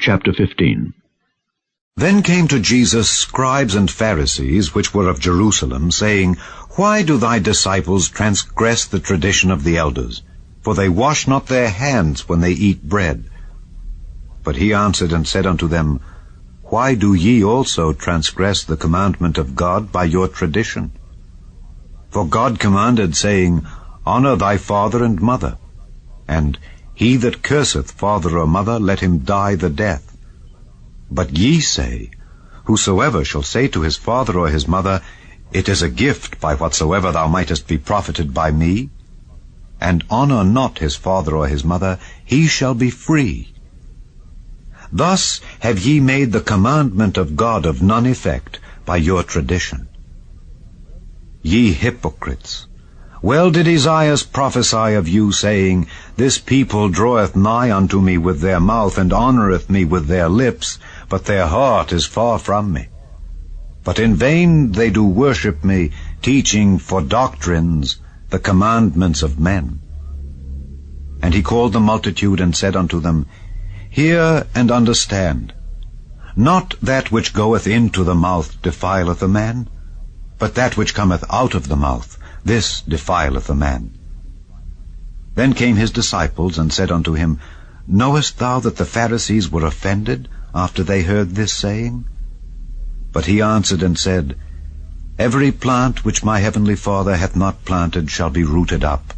Chapter 15. Then came to Jesus scribes and Pharisees, which were of Jerusalem, saying, Why do thy disciples transgress the tradition of the elders? For they wash not their hands when they eat bread. But he answered and said unto them, Why do ye also transgress the commandment of God by your tradition? For God commanded, saying, Honor thy father and mother, and he that curseth father or mother, let him die the death. But ye say, Whosoever shall say to his father or his mother, It is a gift by whatsoever thou mightest be profited by me, and honor not his father or his mother, he shall be free. Thus have ye made the commandment of God of none effect by your tradition. Ye hypocrites, well did Esaias prophesy of you, saying, This people draweth nigh unto me with their mouth, and honoureth me with their lips, but their heart is far from me. But in vain they do worship me, teaching for doctrines the commandments of men. And he called the multitude, and said unto them, Hear and understand. Not that which goeth into the mouth defileth a man, but that which cometh out of the mouth, this defileth a man. Then came his disciples, and said unto him, Knowest thou that the Pharisees were offended after they heard this saying? But he answered and said, Every plant which my heavenly Father hath not planted shall be rooted up.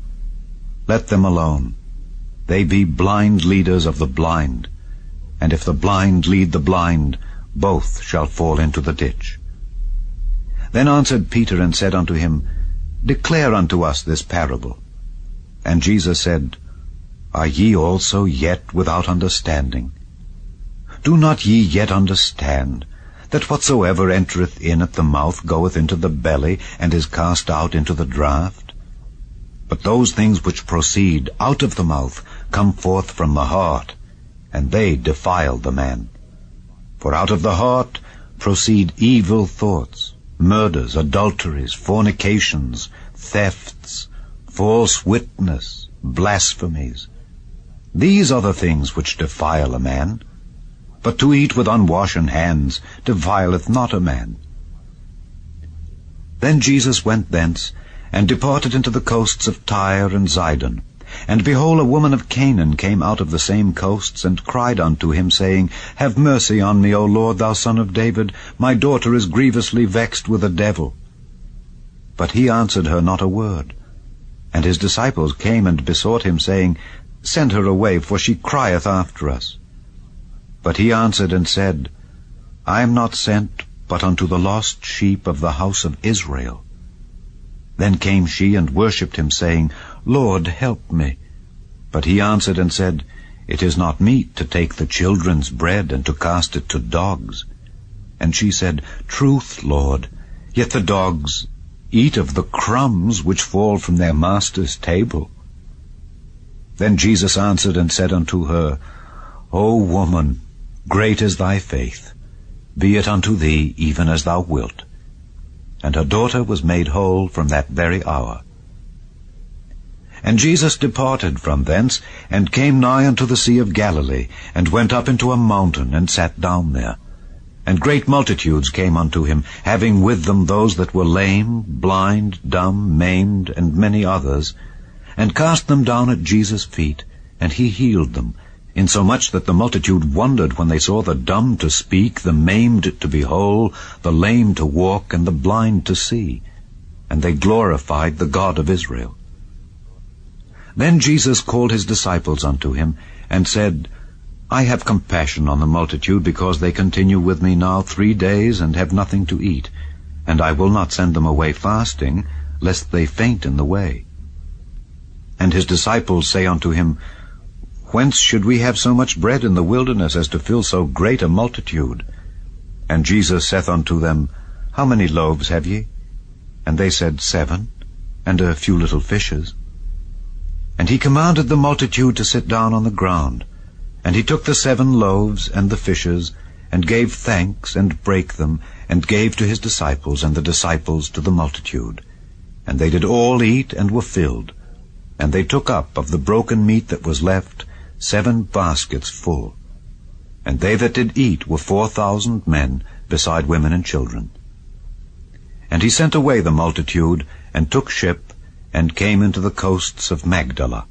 Let them alone. They be blind leaders of the blind, and if the blind lead the blind, both shall fall into the ditch. Then answered Peter and said unto him, Declare unto us this parable. And Jesus said, Are ye also yet without understanding? Do not ye yet understand that whatsoever entereth in at the mouth goeth into the belly, and is cast out into the draught? But those things which proceed out of the mouth come forth from the heart, and they defile the man. For out of the heart proceed evil thoughts, murders, adulteries, fornications, thefts, false witness, blasphemies. These are the things which defile a man. But to eat with unwashen hands defileth not a man. Then Jesus went thence, and departed into the coasts of Tyre and Zidon. And behold, a woman of Canaan came out of the same coasts, and cried unto him, saying, Have mercy on me, O Lord, thou Son of David. My daughter is grievously vexed with a devil. But he answered her not a word. And his disciples came and besought him, saying, Send her away, for she crieth after us. But he answered and said, I am not sent but unto the lost sheep of the house of Israel. Then came she and worshipped him, saying, Lord, help me. But he answered and said, It is not meet to take the children's bread and to cast it to dogs. And she said, Truth, Lord, yet the dogs eat of the crumbs which fall from their master's table. Then Jesus answered and said unto her, O woman, great is thy faith. Be it unto thee even as thou wilt. And her daughter was made whole from that very hour. And Jesus departed from thence, and came nigh unto the sea of Galilee, and went up into a mountain, and sat down there. And great multitudes came unto him, having with them those that were lame, blind, dumb, maimed, and many others, and cast them down at Jesus' feet, and he healed them, insomuch that the multitude wondered when they saw the dumb to speak, the maimed to be whole, the lame to walk, and the blind to see. And they glorified the God of Israel. Then Jesus called his disciples unto him, and said, I have compassion on the multitude, because they continue with me now 3 days, and have nothing to eat. And I will not send them away fasting, lest they faint in the way. And his disciples say unto him, Whence should we have so much bread in the wilderness, as to fill so great a multitude? And Jesus saith unto them, How many loaves have ye? And they said, 7, and a few little fishes. And he commanded the multitude to sit down on the ground. And he took the 7 loaves and the fishes, and gave thanks, and brake them, and gave to his disciples, and the disciples to the multitude. And they did all eat, and were filled. And they took up of the broken meat that was left 7 baskets full. And they that did eat were 4,000 men, beside women and children. And he sent away the multitude, and took ship, and came into the coasts of Magdala.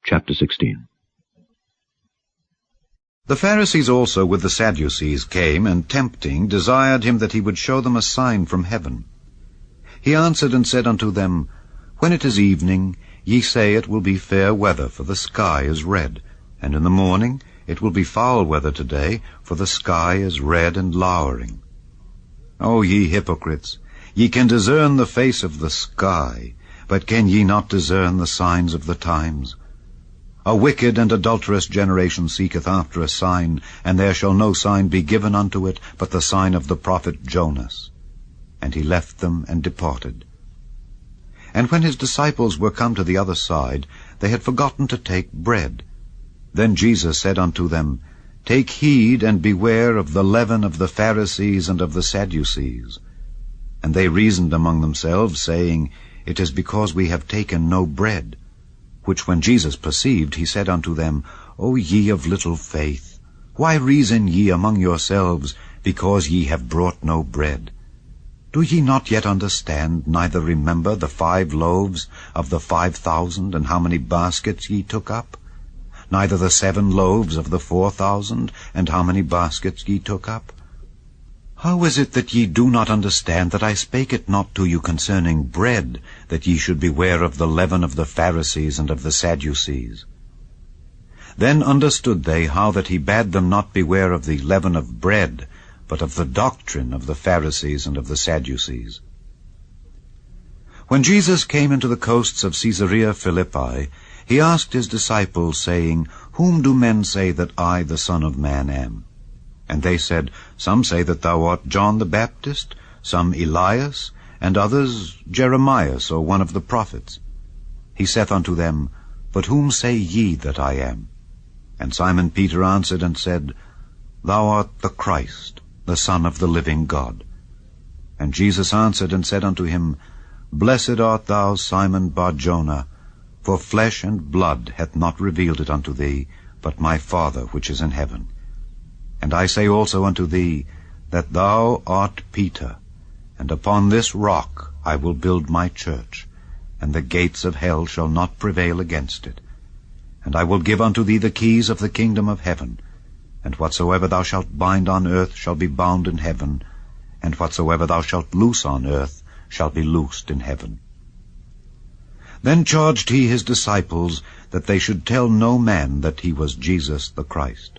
Chapter 16. The Pharisees also with the Sadducees came, and tempting, desired him that he would show them a sign from heaven. He answered and said unto them, When it is evening, ye say it will be fair weather, for the sky is red, and in the morning it will be foul weather today, for the sky is red and lowering. O ye hypocrites, ye can discern the face of the sky, but can ye not discern the signs of the times? A wicked and adulterous generation seeketh after a sign, and there shall no sign be given unto it, but the sign of the prophet Jonas. And he left them and departed. And when his disciples were come to the other side, they had forgotten to take bread. Then Jesus said unto them, Take heed and beware of the leaven of the Pharisees and of the Sadducees. And they reasoned among themselves, saying, It is because we have taken no bread. Which when Jesus perceived, he said unto them, O ye of little faith, why reason ye among yourselves, because ye have brought no bread? Do ye not yet understand, neither remember the 5 loaves of the 5,000, and how many baskets ye took up? Neither the 7 loaves of the 4,000, and how many baskets ye took up? How is it that ye do not understand that I spake it not to you concerning bread, that ye should beware of the leaven of the Pharisees and of the Sadducees? Then understood they how that he bade them not beware of the leaven of bread, but of the doctrine of the Pharisees and of the Sadducees. When Jesus came into the coasts of Caesarea Philippi, he asked his disciples, saying, Whom do men say that I, the Son of Man, am? And they said, Some say that thou art John the Baptist, some Elias, and others Jeremias, or one of the prophets. He saith unto them, But whom say ye that I am? And Simon Peter answered and said, Thou art the Christ, the Son of the living God. And Jesus answered and said unto him, Blessed art thou, Simon Bar-Jonah, for flesh and blood hath not revealed it unto thee, but my Father which is in heaven. And I say also unto thee, that thou art Peter, and upon this rock I will build my church, and the gates of hell shall not prevail against it. And I will give unto thee the keys of the kingdom of heaven, and whatsoever thou shalt bind on earth shall be bound in heaven, and whatsoever thou shalt loose on earth shall be loosed in heaven. Then charged he his disciples that they should tell no man that he was Jesus the Christ.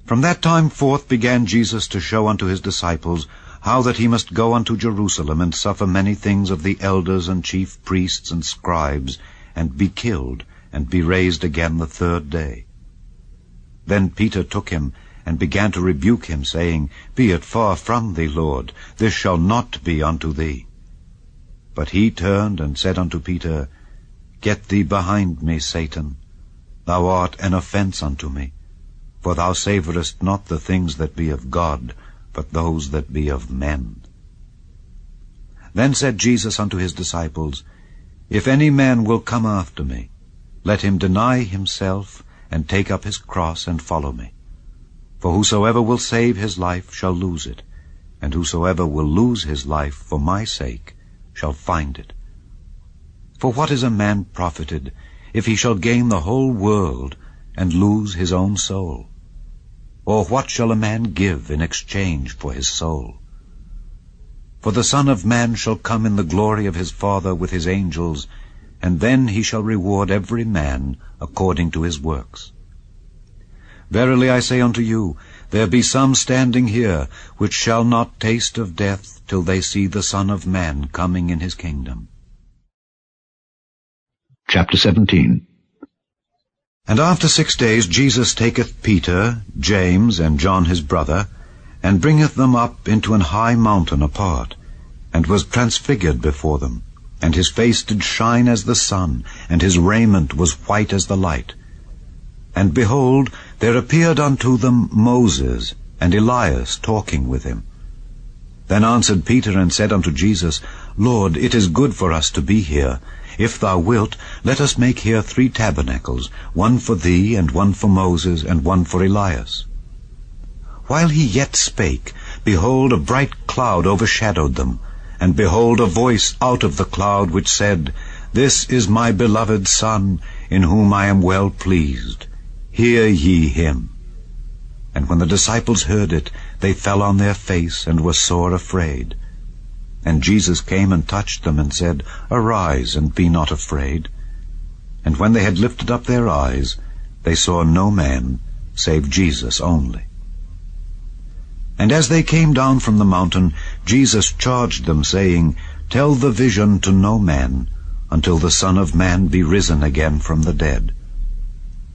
From that time forth began Jesus to show unto his disciples how that he must go unto Jerusalem and suffer many things of the elders and chief priests and scribes, and be killed, and be raised again the 3rd day. Then Peter took him, and began to rebuke him, saying, Be it far from thee, Lord, this shall not be unto thee. But he turned and said unto Peter, Get thee behind me, Satan. Thou art an offense unto me. For thou savorest not the things that be of God, but those that be of men. Then said Jesus unto his disciples, If any man will come after me, let him deny himself, and take up his cross, and follow me. For whosoever will save his life shall lose it, and whosoever will lose his life for my sake shall find it. For what is a man profited, if he shall gain the whole world, and lose his own soul? Or what shall a man give in exchange for his soul? For the Son of Man shall come in the glory of his Father with his angels, and then he shall reward every man according to his works. Verily I say unto you, there be some standing here, which shall not taste of death till they see the Son of Man coming in his kingdom. Chapter 17. And after 6 days Jesus taketh Peter, James, and John his brother, and bringeth them up into an high mountain apart, and was transfigured before them. And his face did shine as the sun, and his raiment was white as the light. And behold, there appeared unto them Moses and Elias talking with him. Then answered Peter and said unto Jesus, Lord, it is good for us to be here. If thou wilt, let us make here 3 tabernacles, one for thee, and one for Moses, and one for Elias. While he yet spake, behold, a bright cloud overshadowed them, and behold, a voice out of the cloud which said, This is my beloved Son, in whom I am well pleased. Hear ye him. And when the disciples heard it, they fell on their face, and were sore afraid. And Jesus came and touched them, and said, Arise, and be not afraid. And when they had lifted up their eyes, they saw no man, save Jesus only. And as they came down from the mountain, Jesus charged them, saying, Tell the vision to no man, until the Son of Man be risen again from the dead.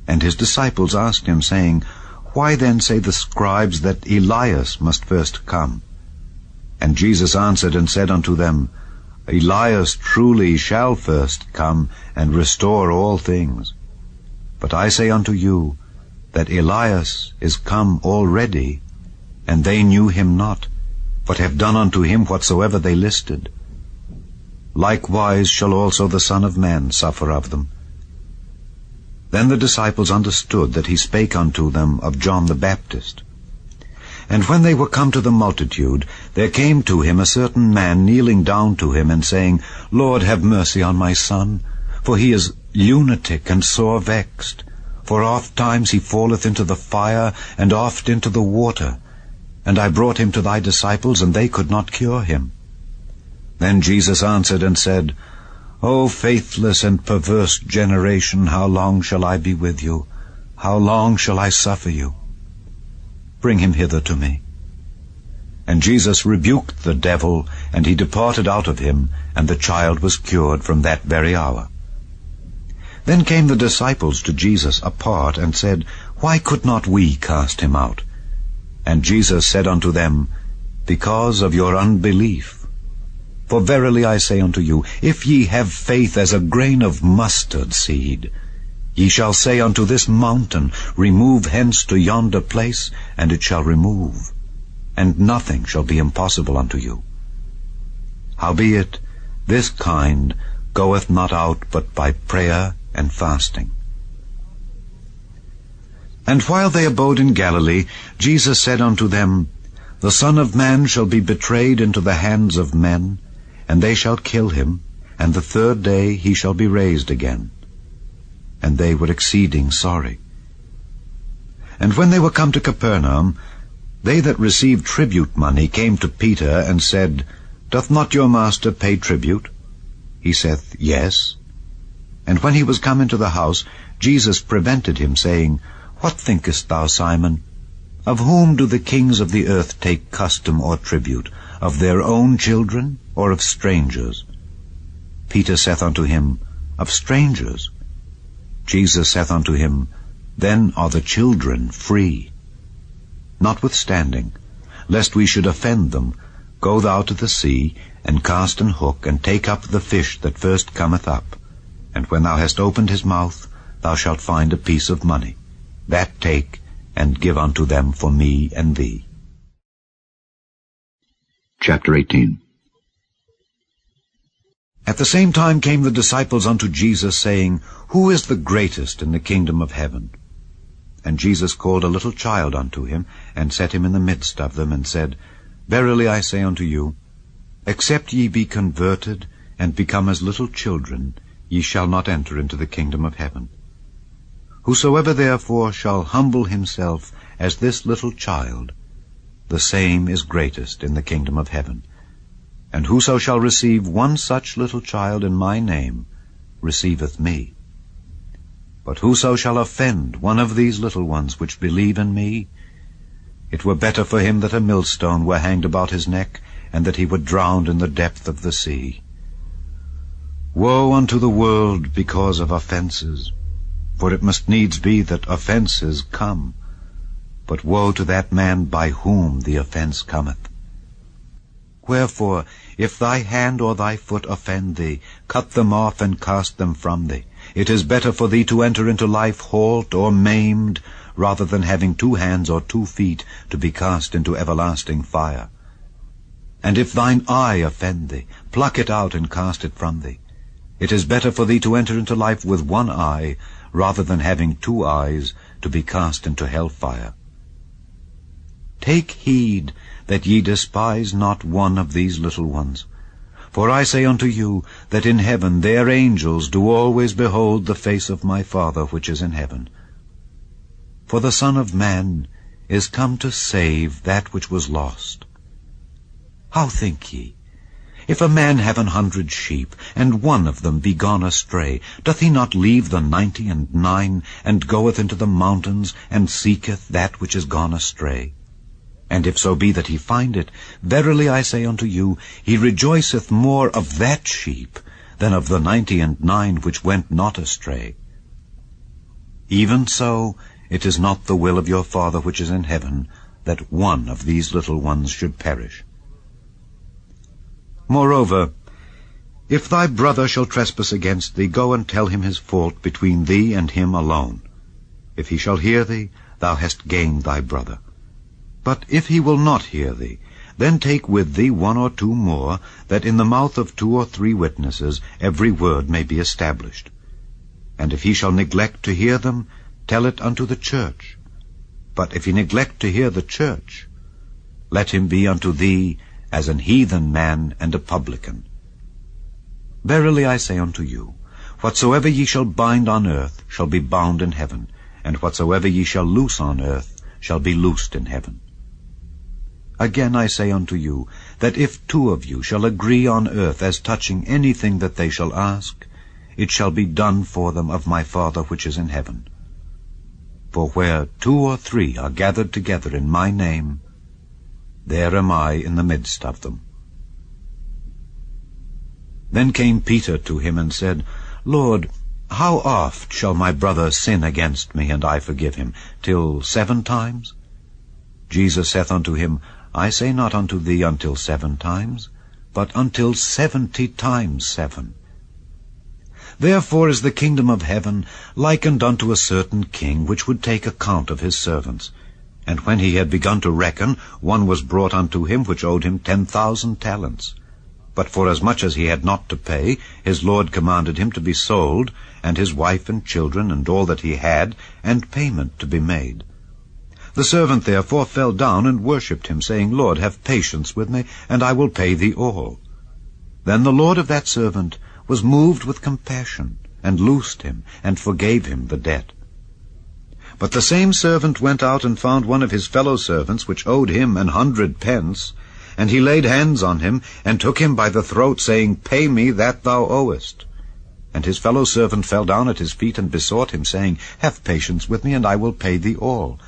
And his disciples asked him, saying, Why then say the scribes that Elias must first come? And Jesus answered and said unto them, Elias truly shall first come, and restore all things. But I say unto you, that Elias is come already, and they knew him not, but have done unto him whatsoever they listed. Likewise shall also the Son of Man suffer of them. Then the disciples understood that he spake unto them of John the Baptist. And when they were come to the multitude, there came to him a certain man kneeling down to him, and saying, Lord, have mercy on my son, for he is lunatic and sore vexed. For oft times he falleth into the fire, and oft into the water. And I brought him to thy disciples, and they could not cure him. Then Jesus answered and said, O faithless and perverse generation, how long shall I be with you? How long shall I suffer you? Bring him hither to me. And Jesus rebuked the devil, and he departed out of him, and the child was cured from that very hour. Then came the disciples to Jesus apart, and said, Why could not we cast him out? And Jesus said unto them, Because of your unbelief. For verily I say unto you, if ye have faith as a grain of mustard seed, ye shall say unto this mountain, Remove hence to yonder place, and it shall remove, and nothing shall be impossible unto you. Howbeit, this kind goeth not out but by prayer and fasting. And while they abode in Galilee, Jesus said unto them, The Son of Man shall be betrayed into the hands of men, and they shall kill him, and the 3rd day he shall be raised again. And they were exceeding sorry. And when they were come to Capernaum, they that received tribute money came to Peter, and said, Doth not your master pay tribute? He saith, Yes. And when he was come into the house, Jesus prevented him, saying, What thinkest thou, Simon? Of whom do the kings of the earth take custom or tribute? Of their own children, or of strangers? Peter saith unto him, Of strangers. Jesus saith unto him, Then are the children free. Notwithstanding, lest we should offend them, go thou to the sea, and cast an hook, and take up the fish that first cometh up. And when thou hast opened his mouth, thou shalt find a piece of money. That take, and give unto them for me and thee. Chapter 18. At the same time came the disciples unto Jesus, saying, Who is the greatest in the kingdom of heaven? And Jesus called a little child unto him, and set him in the midst of them, and said, Verily I say unto you, except ye be converted, and become as little children, ye shall not enter into the kingdom of heaven. Whosoever therefore shall humble himself as this little child, the same is greatest in the kingdom of heaven. And whoso shall receive one such little child in my name, receiveth me. But whoso shall offend one of these little ones which believe in me, it were better for him that a millstone were hanged about his neck, and that he were drowned in the depth of the sea. Woe unto the world because of offenses! For it must needs be that offenses come. But woe to that man by whom the offense cometh. Wherefore, if thy hand or thy foot offend thee, cut them off and cast them from thee. It is better for thee to enter into life halt or maimed, rather than having 2 hands or 2 feet to be cast into everlasting fire. And if thine eye offend thee, pluck it out and cast it from thee. It is better for thee to enter into life with one eye, rather than having 2 eyes, to be cast into hell fire. Take heed that ye despise not one of these little ones. For I say unto you, that in heaven their angels do always behold the face of my Father which is in heaven. For the Son of Man is come to save that which was lost. How think ye? If a man have 100 sheep, and one of them be gone astray, doth he not leave the 99, and goeth into the mountains, and seeketh that which is gone astray? And if so be that he find it, verily I say unto you, he rejoiceth more of that sheep than of the 99 which went not astray. Even so, it is not the will of your Father which is in heaven, that one of these little ones should perish. Moreover, if thy brother shall trespass against thee, go and tell him his fault between thee and him alone. If he shall hear thee, thou hast gained thy brother. But if he will not hear thee, then take with thee 1 or 2 more, that in the mouth of 2 or 3 witnesses every word may be established. And if he shall neglect to hear them, tell it unto the church. But if he neglect to hear the church, let him be unto thee as an heathen man and a publican. Verily I say unto you, whatsoever ye shall bind on earth shall be bound in heaven, and whatsoever ye shall loose on earth shall be loosed in heaven. Again I say unto you, that if 2 of you shall agree on earth as touching anything that they shall ask, it shall be done for them of my Father which is in heaven. For where 2 or 3 are gathered together in my name, there am I in the midst of them. Then came Peter to him and said, Lord, how oft shall my brother sin against me, and I forgive him? Till 7 times? Jesus saith unto him, I say not unto thee until 7 times, but until 70 times 7. Therefore is the kingdom of heaven likened unto a certain king, which would take account of his servants. And when he had begun to reckon, one was brought unto him which owed him 10,000 talents. But forasmuch as he had not to pay, his Lord commanded him to be sold, and his wife and children, and all that he had, and payment to be made. The servant therefore fell down and worshipped him, saying, Lord, have patience with me, and I will pay thee all. Then the Lord of that servant was moved with compassion, and loosed him, and forgave him the debt. But the same servant went out and found one of his fellow servants, which owed him 100 pence, and he laid hands on him, and took him by the throat, saying, Pay me that thou owest. And his fellow servant fell down at his feet, and besought him, saying, Have patience with me, and I will pay thee all.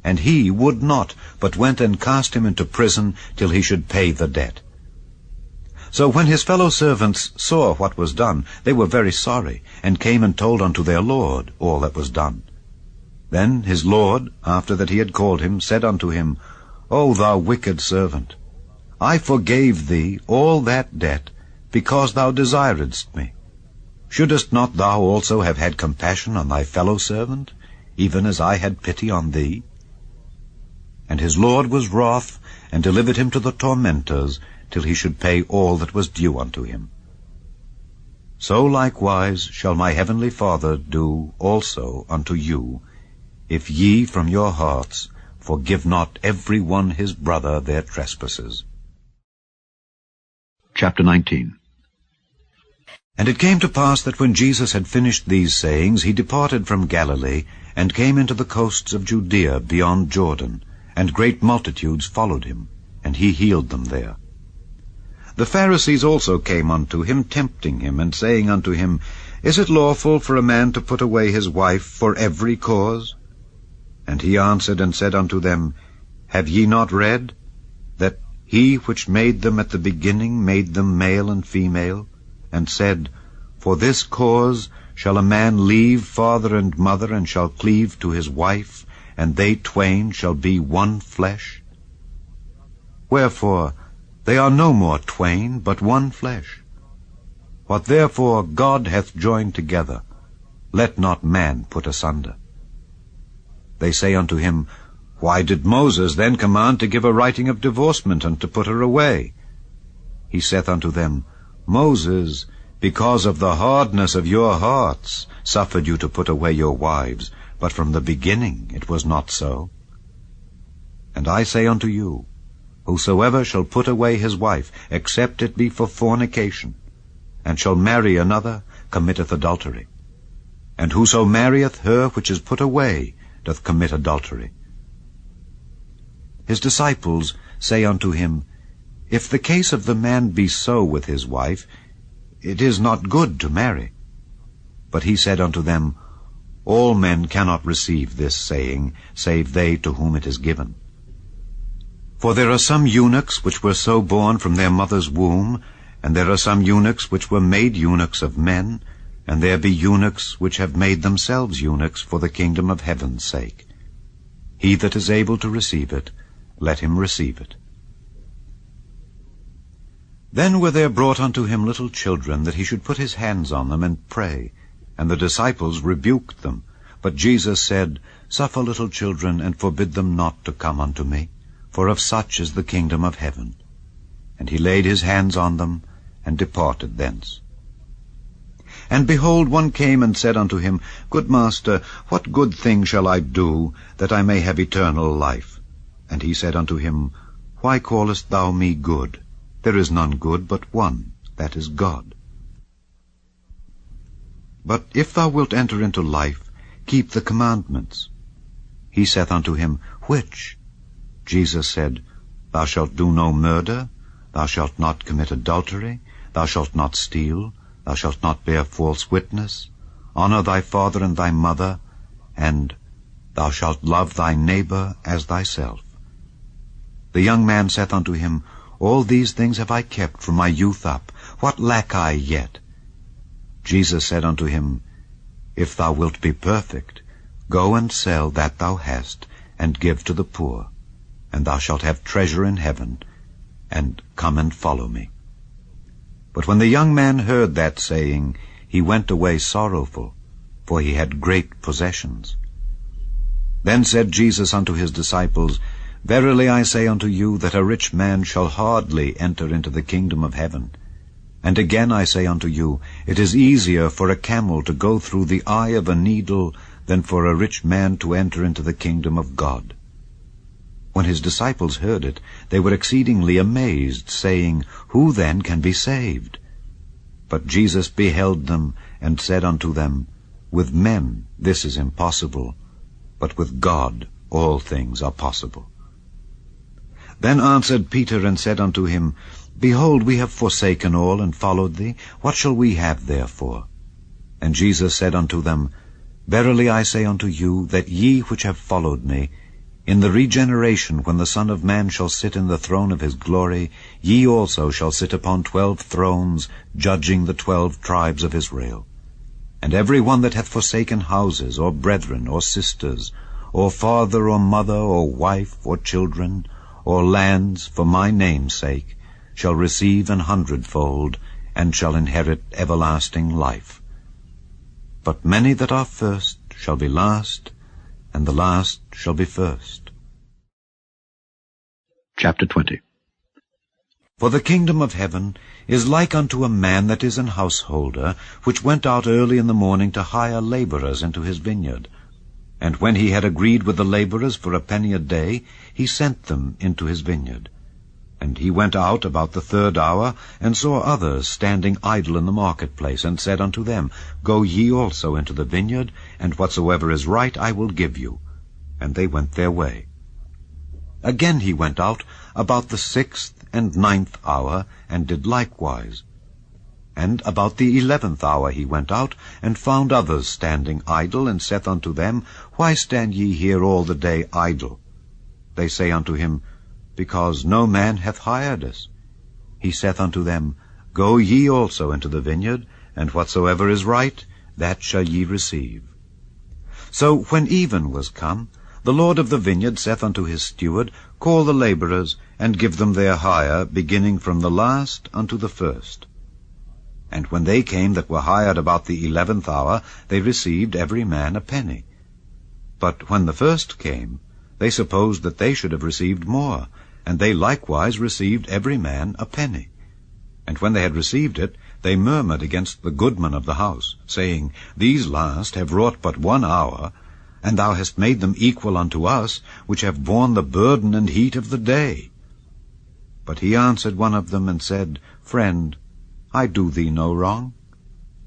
And he would not, but went and cast him into prison, till he should pay the debt. So when his fellow servants saw what was done, they were very sorry, and came and told unto their Lord all that was done. Then his Lord, after that he had called him, said unto him, O thou wicked servant, I forgave thee all that debt, because thou desiredst me. Shouldest not thou also have had compassion on thy fellow servant, even as I had pity on thee? And his Lord was wroth, and delivered him to the tormentors, till he should pay all that was due unto him. So likewise shall my heavenly Father do also unto you, if ye from your hearts forgive not every one his brother their trespasses. Chapter 19. And it came to pass that when Jesus had finished these sayings, he departed from Galilee, and came into the coasts of Judea beyond Jordan, and great multitudes followed him, and he healed them there. The Pharisees also came unto him, tempting him, and saying unto him, Is it lawful for a man to put away his wife for every cause? And he answered and said unto them, Have ye not read, that he which made them at the beginning made them male and female, and said, For this cause shall a man leave father and mother, and shall cleave to his wife, and they twain shall be one flesh? Wherefore they are no more twain, but one flesh. What therefore God hath joined together, let not man put asunder. They say unto him, Why did Moses then command to give a writing of divorcement, and to put her away? He saith unto them, Moses because of the hardness of your hearts suffered you to put away your wives, but from the beginning it was not so. And I say unto you, whosoever shall put away his wife, except it be for fornication, and shall marry another, committeth adultery. And whoso marrieth her which is put away doth commit adultery. His disciples say unto him, If the case of the man be so with his wife, it is not good to marry. But he said unto them, All men cannot receive this saying, save they to whom it is given. For there are some eunuchs which were so born from their mother's womb, and there are some eunuchs which were made eunuchs of men, and there be eunuchs which have made themselves eunuchs for the kingdom of heaven's sake. He that is able to receive it, let him receive it. Then were there brought unto him little children, that he should put his hands on them and pray. And the disciples rebuked them. But Jesus said, Suffer little children, and forbid them not to come unto me, for of such is the kingdom of heaven. And he laid his hands on them, and departed thence. And behold, one came and said unto him, Good Master, what good thing shall I do, that I may have eternal life? And he said unto him, Why callest thou me good? There is none good but one, that is God. But if thou wilt enter into life, keep the commandments. He saith unto him, Which? Jesus said, Thou shalt do no murder, thou shalt not commit adultery, thou shalt not steal, thou shalt not bear false witness, honor thy father and thy mother, and thou shalt love thy neighbor as thyself. The young man saith unto him, All these things have I kept from my youth up. What lack I yet? Jesus said unto him, If thou wilt be perfect, go and sell that thou hast, and give to the poor, and thou shalt have treasure in heaven, and come and follow me. But when the young man heard that saying, he went away sorrowful, for he had great possessions. Then said Jesus unto his disciples, Verily I say unto you, that a rich man shall hardly enter into the kingdom of heaven. And again I say unto you, it is easier for a camel to go through the eye of a needle than for a rich man to enter into the kingdom of God. When his disciples heard it, they were exceedingly amazed, saying, Who then can be saved? But Jesus beheld them, and said unto them, With men this is impossible, but with God all things are possible. Then answered Peter and said unto him, Behold, we have forsaken all, and followed thee. What shall we have therefore? And Jesus said unto them, Verily I say unto you, that ye which have followed me, in the regeneration, when the Son of Man shall sit in the throne of his glory, ye also shall sit upon 12 thrones, judging the 12 tribes of Israel. And every one that hath forsaken houses, or brethren, or sisters, or father, or mother, or wife, or children, or lands, for my name's sake, shall receive 100-fold, and shall inherit everlasting life. But many that are first shall be last, and the last shall be first. Chapter 20. For the kingdom of heaven is like unto a man that is an householder, which went out early in the morning to hire laborers into his vineyard. And when he had agreed with the laborers for a penny a day, he sent them into his vineyard. And he went out about the 3rd hour, and saw others standing idle in the marketplace, and said unto them, Go ye also into the vineyard, and whatsoever is right I will give you. And they went their way. Again he went out about the 6th and 9th hour, and did likewise. And about the 11th hour he went out, and found others standing idle, and saith unto them, Why stand ye here all the day idle? They say unto him, Because no man hath hired us. He saith unto them, Go ye also into the vineyard, and whatsoever is right, that shall ye receive. So when even was come, the Lord of the vineyard saith unto his steward, Call the laborers, and give them their hire, beginning from the last unto the first. And when they came that were hired about the 11th hour, they received every man a penny. But when the first came, they supposed that they should have received more, and they likewise received every man a penny. And when they had received it, they murmured against the goodman of the house, saying, These last have wrought but 1 hour, and thou hast made them equal unto us, which have borne the burden and heat of the day. But he answered one of them, and said, Friend, I do thee no wrong.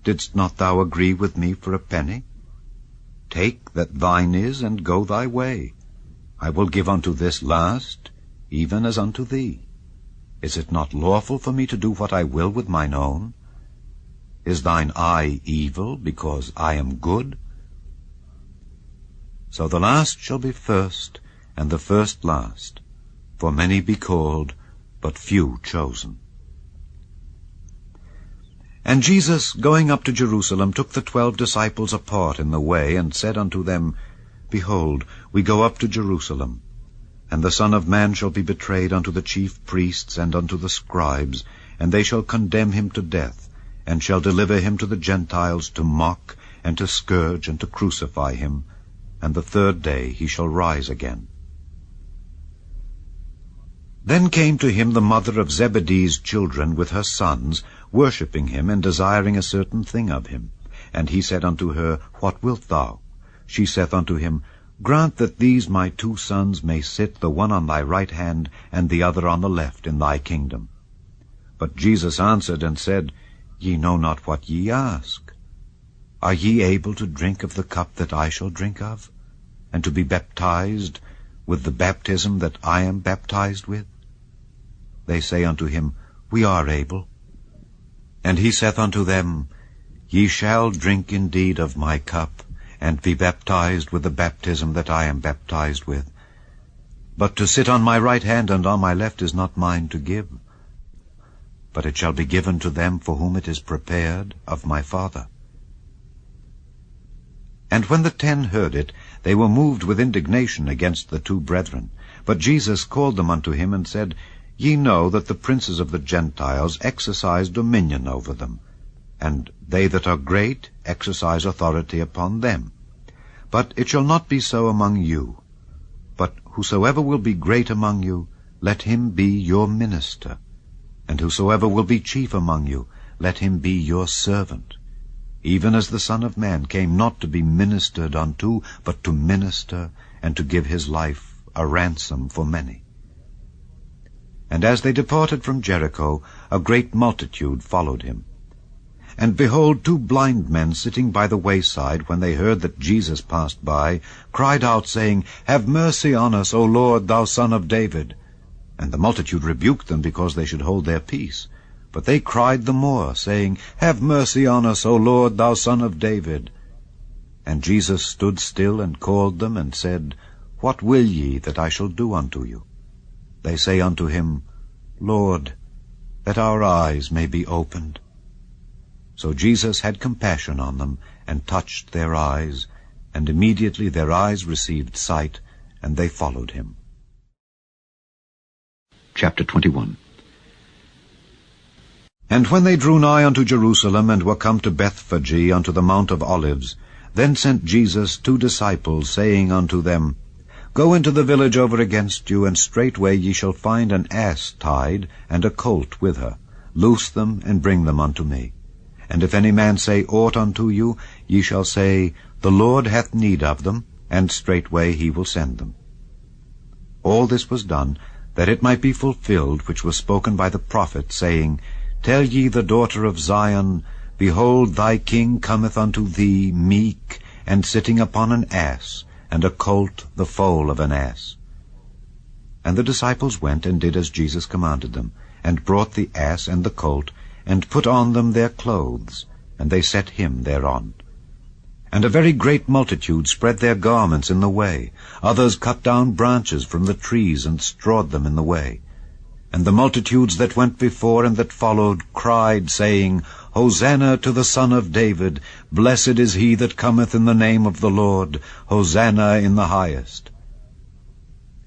Didst not thou agree with me for a penny? Take that thine is, and go thy way. I will give unto this last, even as unto thee. Is it not lawful for me to do what I will with mine own? Is thine eye evil, because I am good? So the last shall be first, and the first last. For many be called, but few chosen. And Jesus, going up to Jerusalem, took the 12 disciples apart in the way, and said unto them, Behold, we go up to Jerusalem, and the Son of Man shall be betrayed unto the chief priests and unto the Scribes, and they shall condemn him to death, and shall deliver him to the Gentiles to mock, and to scourge, and to crucify him, and the 3rd day he shall rise again. Then came to him the mother of Zebedee's children with her sons, worshipping him, and desiring a certain thing of him. And he said unto her, What wilt thou? She saith unto him, Grant that these my 2 sons may sit, the one on thy right hand, and the other on the left, in thy kingdom. But Jesus answered and said, Ye know not what ye ask. Are ye able to drink of the cup that I shall drink of, and to be baptized with the baptism that I am baptized with? They say unto him, We are able. And he saith unto them, Ye shall drink indeed of my cup, and be baptized with the baptism that I am baptized with. But to sit on my right hand and on my left is not mine to give, but it shall be given to them for whom it is prepared of my Father. And when the 10 heard it, they were moved with indignation against the 2 brethren. But Jesus called them unto him, and said, Ye know that the princes of the Gentiles exercise dominion over them, and they that are great exercise authority upon them. But it shall not be so among you. But whosoever will be great among you, let him be your minister. And whosoever will be chief among you, let him be your servant. Even as the Son of Man came not to be ministered unto, but to minister, and to give his life a ransom for many. And as they departed from Jericho, a great multitude followed him. And behold, 2 blind men sitting by the wayside, when they heard that Jesus passed by, cried out, saying, Have mercy on us, O Lord, thou Son of David. And the multitude rebuked them, because they should hold their peace. But they cried the more, saying, Have mercy on us, O Lord, thou Son of David. And Jesus stood still, and called them, and said, What will ye that I shall do unto you? They say unto him, Lord, that our eyes may be opened. So Jesus had compassion on them, and touched their eyes, and immediately their eyes received sight, and they followed him. Chapter 21. And when they drew nigh unto Jerusalem, and were come to Bethphage unto the Mount of Olives, then sent Jesus 2 disciples, saying unto them, Go into the village over against you, and straightway ye shall find an ass tied, and a colt with her. Loose them, and bring them unto me. And if any man say aught unto you, ye shall say, The Lord hath need of them, and straightway he will send them. All this was done, that it might be fulfilled which was spoken by the prophet, saying, Tell ye the daughter of Zion, Behold, thy king cometh unto thee meek, and sitting upon an ass, and a colt the foal of an ass. And the disciples went and did as Jesus commanded them, and brought the ass and the colt, and put on them their clothes, and they set him thereon. And a very great multitude spread their garments in the way. Others cut down branches from the trees, and strawed them in the way. And the multitudes that went before and that followed cried, saying, Hosanna to the Son of David! Blessed is he that cometh in the name of the Lord! Hosanna in the highest!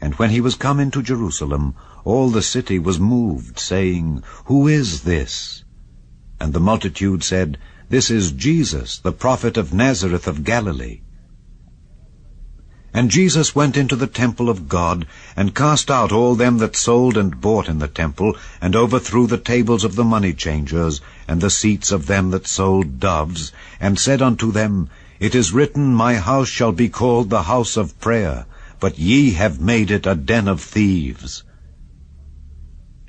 And when he was come into Jerusalem, all the city was moved, saying, Who is this? And the multitude said, This is Jesus, the prophet of Nazareth of Galilee. And Jesus went into the temple of God, and cast out all them that sold and bought in the temple, and overthrew the tables of the money changers, and the seats of them that sold doves, and said unto them, It is written, My house shall be called the house of prayer, but ye have made it a den of thieves.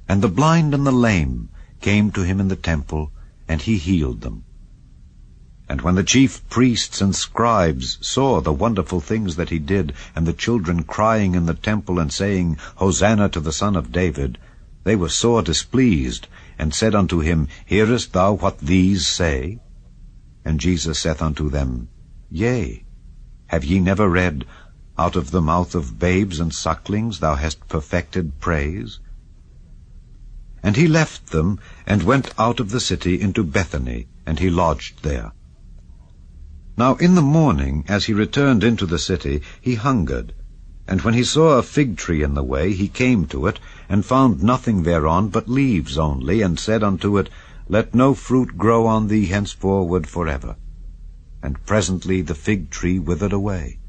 And the blind and the lame came to him in the temple, and he healed them. And when the chief priests and scribes saw the wonderful things that he did, and the children crying in the temple and saying, Hosanna to the Son of David, they were sore displeased, and said unto him, Hearest thou what these say? And Jesus saith unto them, Yea, have ye never read, Out of the mouth of babes and sucklings thou hast perfected praise? And he left them, and went out of the city into Bethany, and he lodged there. Now in the morning, as he returned into the city, he hungered. And when he saw a fig tree in the way, he came to it, and found nothing thereon but leaves only, and said unto it, Let no fruit grow on thee henceforward forever. And presently the fig tree withered away.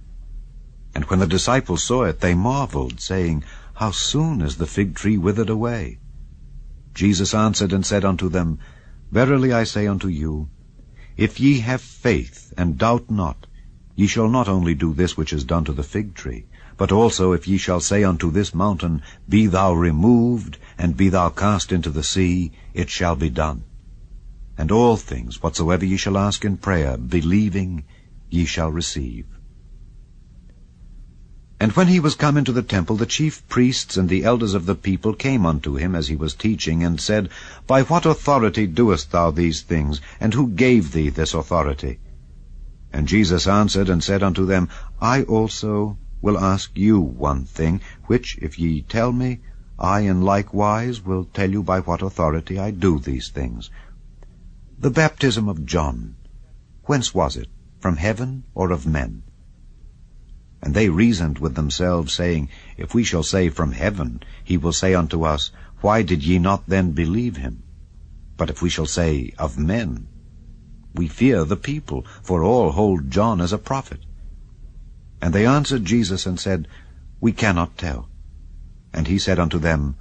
And when the disciples saw it, they marveled, saying, How soon is the fig tree withered away? Jesus answered and said unto them, Verily I say unto you, if ye have faith, and doubt not, ye shall not only do this which is done to the fig tree, but also if ye shall say unto this mountain, Be thou removed, and be thou cast into the sea, it shall be done. And all things whatsoever ye shall ask in prayer, believing, ye shall receive. And when he was come into the temple, the chief priests and the elders of the people came unto him as he was teaching, and said, By what authority doest thou these things, and who gave thee this authority? And Jesus answered and said unto them, I also will ask you one thing, which if ye tell me, I in like wise will tell you by what authority I do these things. The baptism of John, whence was it? From heaven or of men? And they reasoned with themselves, saying, If we shall say from heaven, he will say unto us, Why did ye not then believe him? But if we shall say of men, we fear the people, for all hold John as a prophet. And they answered Jesus and said, We cannot tell. And he said unto them,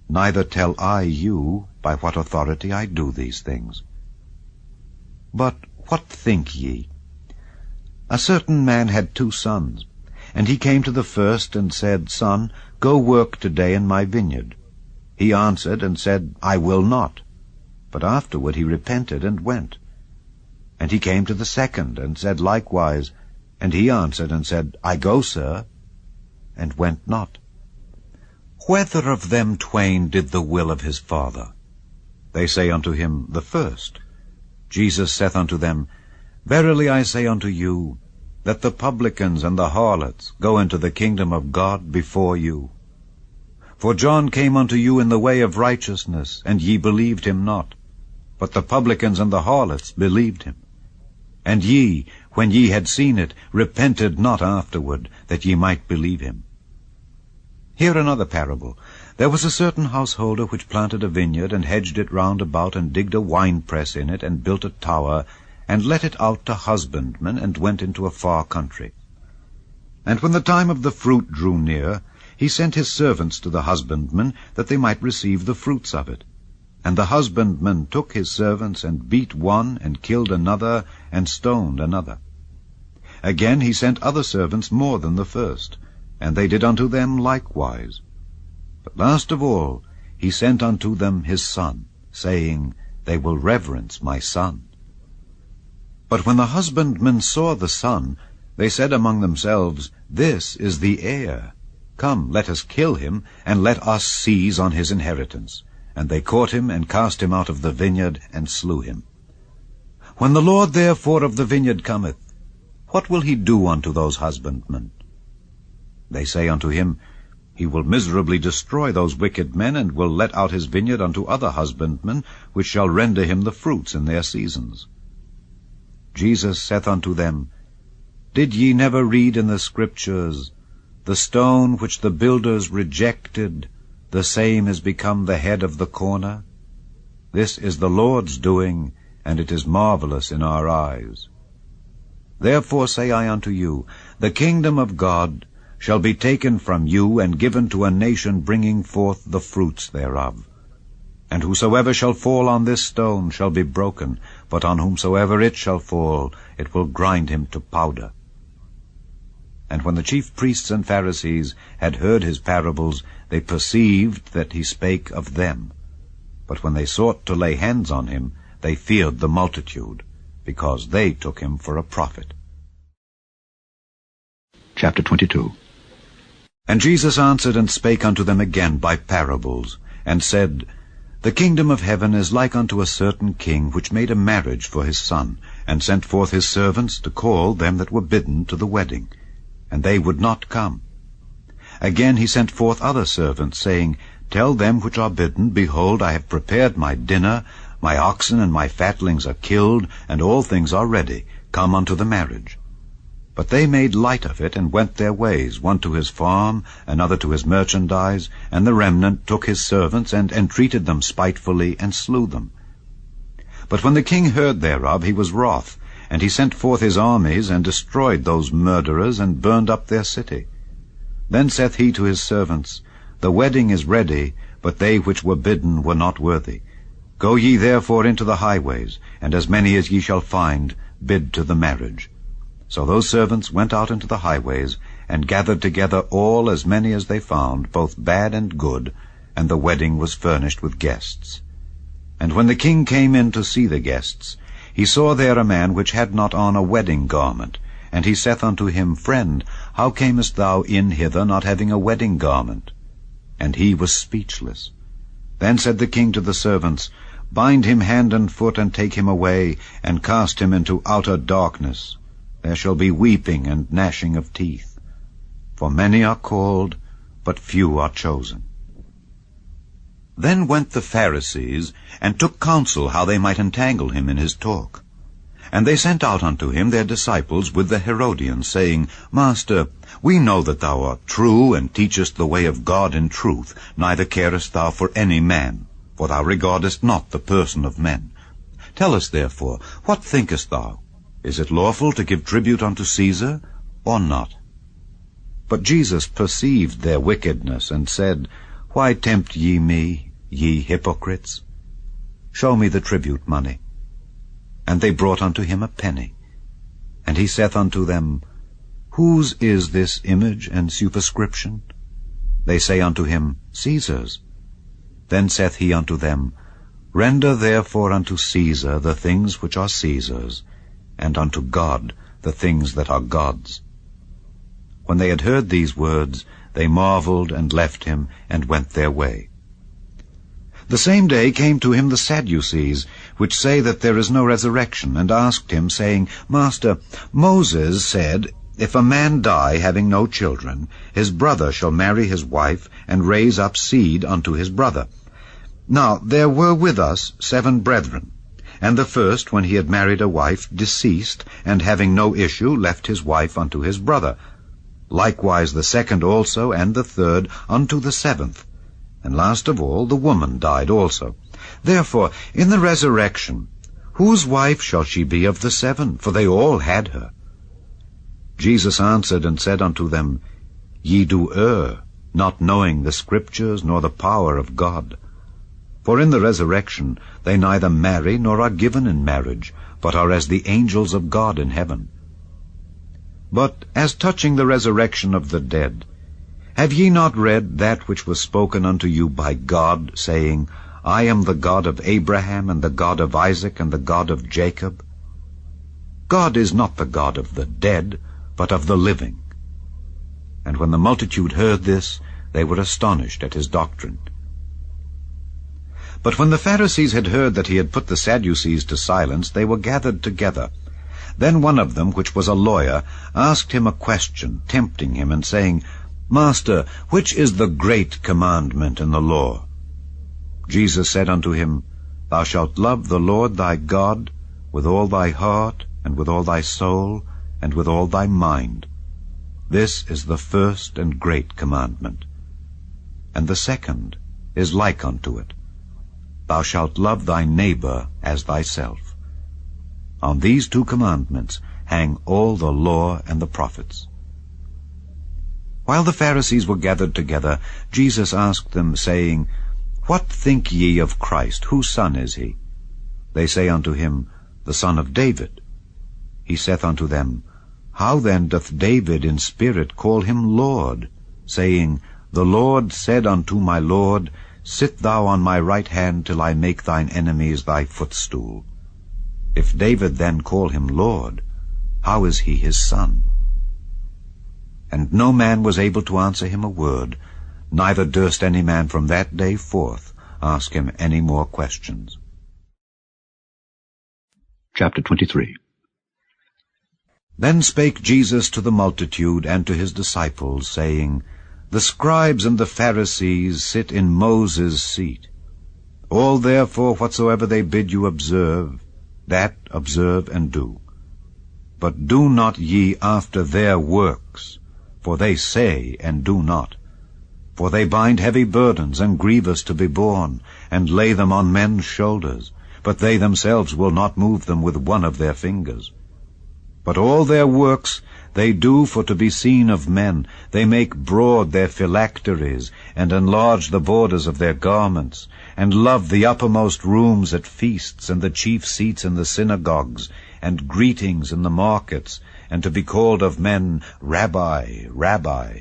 Neither tell I you by what authority I do these things. But what think ye? A certain man had 2 sons. And he came to the first and said, Son, go work today in my vineyard. He answered and said, I will not. But afterward he repented and went. And he came to the second and said likewise. And he answered and said, I go, sir, and went not. Whether of them twain did the will of his father? They say unto him, The first. Jesus saith unto them, Verily I say unto you, that the publicans and the harlots go into the kingdom of God before you. For John came unto you in the way of righteousness, and ye believed him not. But the publicans and the harlots believed him. And ye, when ye had seen it, repented not afterward, that ye might believe him. Hear another parable. There was a certain householder which planted a vineyard, and hedged it round about, and digged a winepress in it, and built a tower, and let it out to husbandmen, and went into a far country. And when the time of the fruit drew near, he sent his servants to the husbandmen, that they might receive the fruits of it. And the husbandmen took his servants, and beat one, and killed another, and stoned another. Again he sent other servants more than the first, and they did unto them likewise. But last of all he sent unto them his son, saying, They will reverence my son. But when the husbandmen saw the son, they said among themselves, This is the heir. Come, let us kill him, and let us seize on his inheritance. And they caught him, and cast him out of the vineyard, and slew him. When the Lord therefore of the vineyard cometh, what will he do unto those husbandmen? They say unto him, He will miserably destroy those wicked men, and will let out his vineyard unto other husbandmen, which shall render him the fruits in their seasons. Jesus saith unto them, Did ye never read in the Scriptures, The stone which the builders rejected, the same is become the head of the corner? This is the Lord's doing, and it is marvelous in our eyes. Therefore say I unto you, The kingdom of God shall be taken from you and given to a nation bringing forth the fruits thereof. And whosoever shall fall on this stone shall be broken, but on whomsoever it shall fall, it will grind him to powder. And when the chief priests and Pharisees had heard his parables, they perceived that he spake of them. But when they sought to lay hands on him, they feared the multitude, because they took him for a prophet. Chapter 22. And Jesus answered and spake unto them again by parables, and said, The kingdom of heaven is like unto a certain king, which made a marriage for his son, and sent forth his servants to call them that were bidden to the wedding. And they would not come. Again he sent forth other servants, saying, Tell them which are bidden, Behold, I have prepared my dinner, my oxen and my fatlings are killed, and all things are ready. Come unto the marriage. But they made light of it, and went their ways, one to his farm, another to his merchandise, and the remnant took his servants, and entreated them spitefully, and slew them. But when the king heard thereof, he was wroth, and he sent forth his armies, and destroyed those murderers, and burned up their city. Then saith he to his servants, The wedding is ready, but they which were bidden were not worthy. Go ye therefore into the highways, and as many as ye shall find, bid to the marriage. So those servants went out into the highways, and gathered together all as many as they found, both bad and good, and the wedding was furnished with guests. And when the king came in to see the guests, he saw there a man which had not on a wedding garment. And he saith unto him, Friend, how camest thou in hither, not having a wedding garment? And he was speechless. Then said the king to the servants, Bind him hand and foot, and take him away, and cast him into outer darkness. There shall be weeping and gnashing of teeth. For many are called, but few are chosen. Then went the Pharisees, and took counsel how they might entangle him in his talk. And they sent out unto him their disciples with the Herodians, saying, Master, we know that thou art true, and teachest the way of God in truth, neither carest thou for any man, for thou regardest not the person of men. Tell us therefore, what thinkest thou? Is it lawful to give tribute unto Caesar, or not? But Jesus perceived their wickedness, and said, Why tempt ye me, ye hypocrites? Show me the tribute money. And they brought unto him a penny. And he saith unto them, Whose is this image and superscription? They say unto him, Caesar's. Then saith he unto them, Render therefore unto Caesar the things which are Caesar's, and unto God the things that are God's. When they had heard these words, they marveled, and left him, and went their way. The same day came to him the Sadducees, which say that there is no resurrection, and asked him, saying, Master, Moses said, If a man die having no children, his brother shall marry his wife, and raise up seed unto his brother. Now there were with us 7 brethren, and the first, when he had married a wife, deceased, and having no issue, left his wife unto his brother. Likewise the second also, and the third, unto the 7th. And last of all, the woman died also. Therefore, in the resurrection, whose wife shall she be of the 7? For they all had her. Jesus answered and said unto them, Ye do err, not knowing the Scriptures, nor the power of God. For in the resurrection they neither marry, nor are given in marriage, but are as the angels of God in heaven. But as touching the resurrection of the dead, have ye not read that which was spoken unto you by God, saying, I am the God of Abraham, and the God of Isaac, and the God of Jacob? God is not the God of the dead, but of the living. And when the multitude heard this, they were astonished at his doctrine. But when the Pharisees had heard that he had put the Sadducees to silence, they were gathered together. Then one of them, which was a lawyer, asked him a question, tempting him, and saying, Master, which is the great commandment in the law? Jesus said unto him, Thou shalt love the Lord thy God with all thy heart, and with all thy soul, and with all thy mind. This is the first and great commandment. And the second is like unto it. Thou shalt love thy neighbor as thyself. On these 2 commandments hang all the law and the prophets. While the Pharisees were gathered together, Jesus asked them, saying, What think ye of Christ? Whose son is he? They say unto him, The son of David. He saith unto them, How then doth David in spirit call him Lord, saying, The Lord said unto my Lord, Sit thou on my right hand till I make thine enemies thy footstool. If David then call him Lord, how is he his son? And no man was able to answer him a word, neither durst any man from that day forth ask him any more questions. Chapter 23. Then spake Jesus to the multitude and to his disciples, saying, The Scribes and the Pharisees sit in Moses' seat. All therefore whatsoever they bid you observe, that observe and do. But do not ye after their works, for they say and do not. For they bind heavy burdens and grievous to be borne, and lay them on men's shoulders, but they themselves will not move them with one of their fingers. But all their works they do for to be seen of men. They make broad their phylacteries, and enlarge the borders of their garments, and love the uppermost rooms at feasts, and the chief seats in the synagogues, and greetings in the markets, and to be called of men, Rabbi, Rabbi.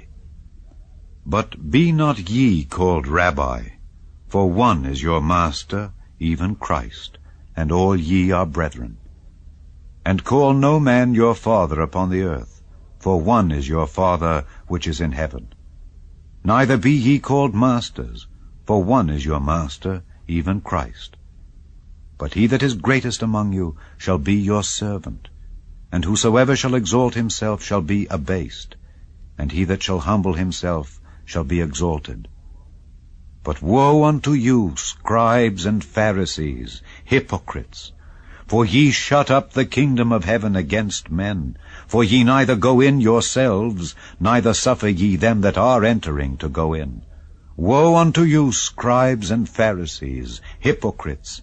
But be not ye called Rabbi, for one is your Master, even Christ, and all ye are brethren. And call no man your Father upon the earth, for one is your Father which is in heaven. Neither be ye called masters, for one is your Master, even Christ. But he that is greatest among you shall be your servant, and whosoever shall exalt himself shall be abased, and he that shall humble himself shall be exalted. But woe unto you, Scribes and Pharisees, hypocrites! For ye shut up the kingdom of heaven against men. For ye neither go in yourselves, neither suffer ye them that are entering to go in. Woe unto you, Scribes and Pharisees, hypocrites!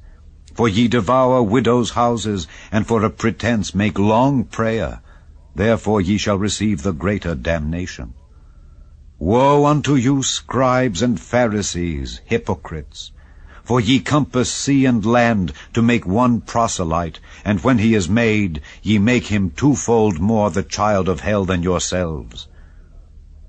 For ye devour widows' houses, and for a pretense make long prayer. Therefore ye shall receive the greater damnation. Woe unto you, Scribes and Pharisees, hypocrites! For ye compass sea and land to make one proselyte, and when he is made, ye make him twofold more the child of hell than yourselves.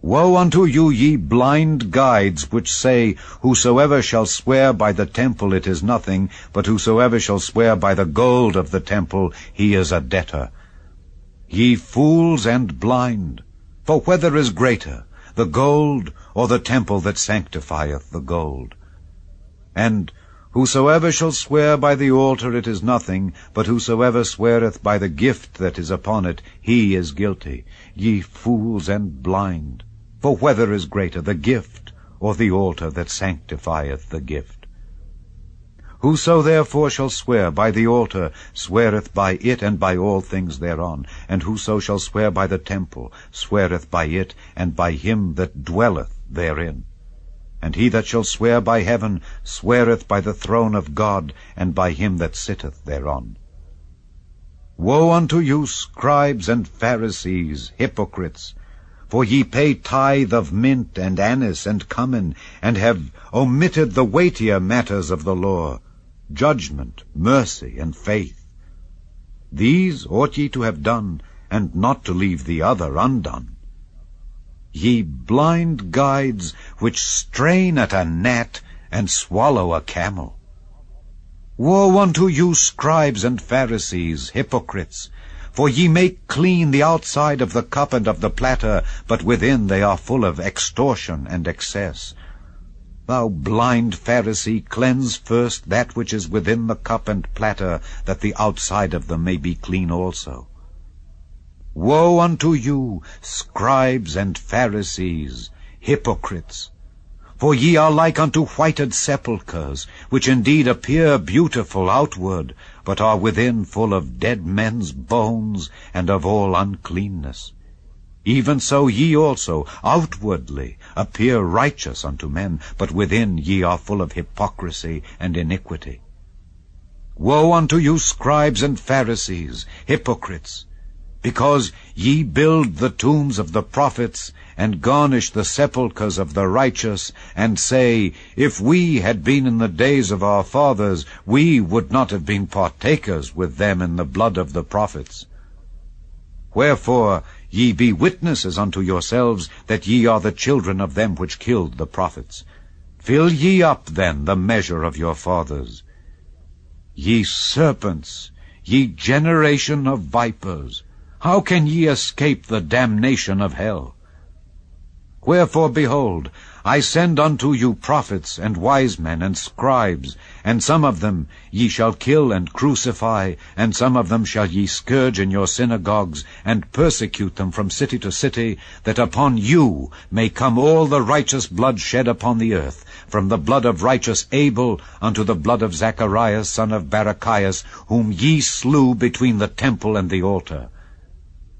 Woe unto you, ye blind guides, which say, Whosoever shall swear by the temple, it is nothing, but whosoever shall swear by the gold of the temple, he is a debtor. Ye fools and blind! For whether is greater, the gold or the temple that sanctifieth the gold? And whosoever shall swear by the altar, it is nothing, but whosoever sweareth by the gift that is upon it, he is guilty. Ye fools and blind! For whether is greater, the gift or the altar that sanctifieth the gift? Whoso therefore shall swear by the altar sweareth by it and by all things thereon. And whoso shall swear by the temple sweareth by it and by him that dwelleth therein. And he that shall swear by heaven sweareth by the throne of God and by him that sitteth thereon. Woe unto you, Scribes and Pharisees, hypocrites! For ye pay tithe of mint and anise and cumin, and have omitted the weightier matters of the law, judgment, mercy, and faith. These ought ye to have done, and not to leave the other undone. Ye blind guides, which strain at a gnat and swallow a camel. Woe unto you, Scribes and Pharisees, hypocrites! For ye make clean the outside of the cup and of the platter, but within they are full of extortion and excess. Thou blind Pharisee, cleanse first that which is within the cup and platter, that the outside of them may be clean also. Woe unto you, Scribes and Pharisees, hypocrites! For ye are like unto whited sepulchres, which indeed appear beautiful outward, but are within full of dead men's bones, and of all uncleanness. Even so ye also outwardly appear righteous unto men, but within ye are full of hypocrisy and iniquity. Woe unto you, Scribes and Pharisees, hypocrites! Because ye build the tombs of the prophets, and garnish the sepulchres of the righteous, and say, If we had been in the days of our fathers, we would not have been partakers with them in the blood of the prophets. Wherefore ye be witnesses unto yourselves that ye are the children of them which killed the prophets. Fill ye up then the measure of your fathers. Ye serpents, ye generation of vipers, how can ye escape the damnation of hell? Wherefore, behold, I send unto you prophets and wise men and scribes, and some of them ye shall kill and crucify, and some of them shall ye scourge in your synagogues, and persecute them from city to city, that upon you may come all the righteous blood shed upon the earth, from the blood of righteous Abel unto the blood of Zacharias son of Barachias, whom ye slew between the temple and the altar.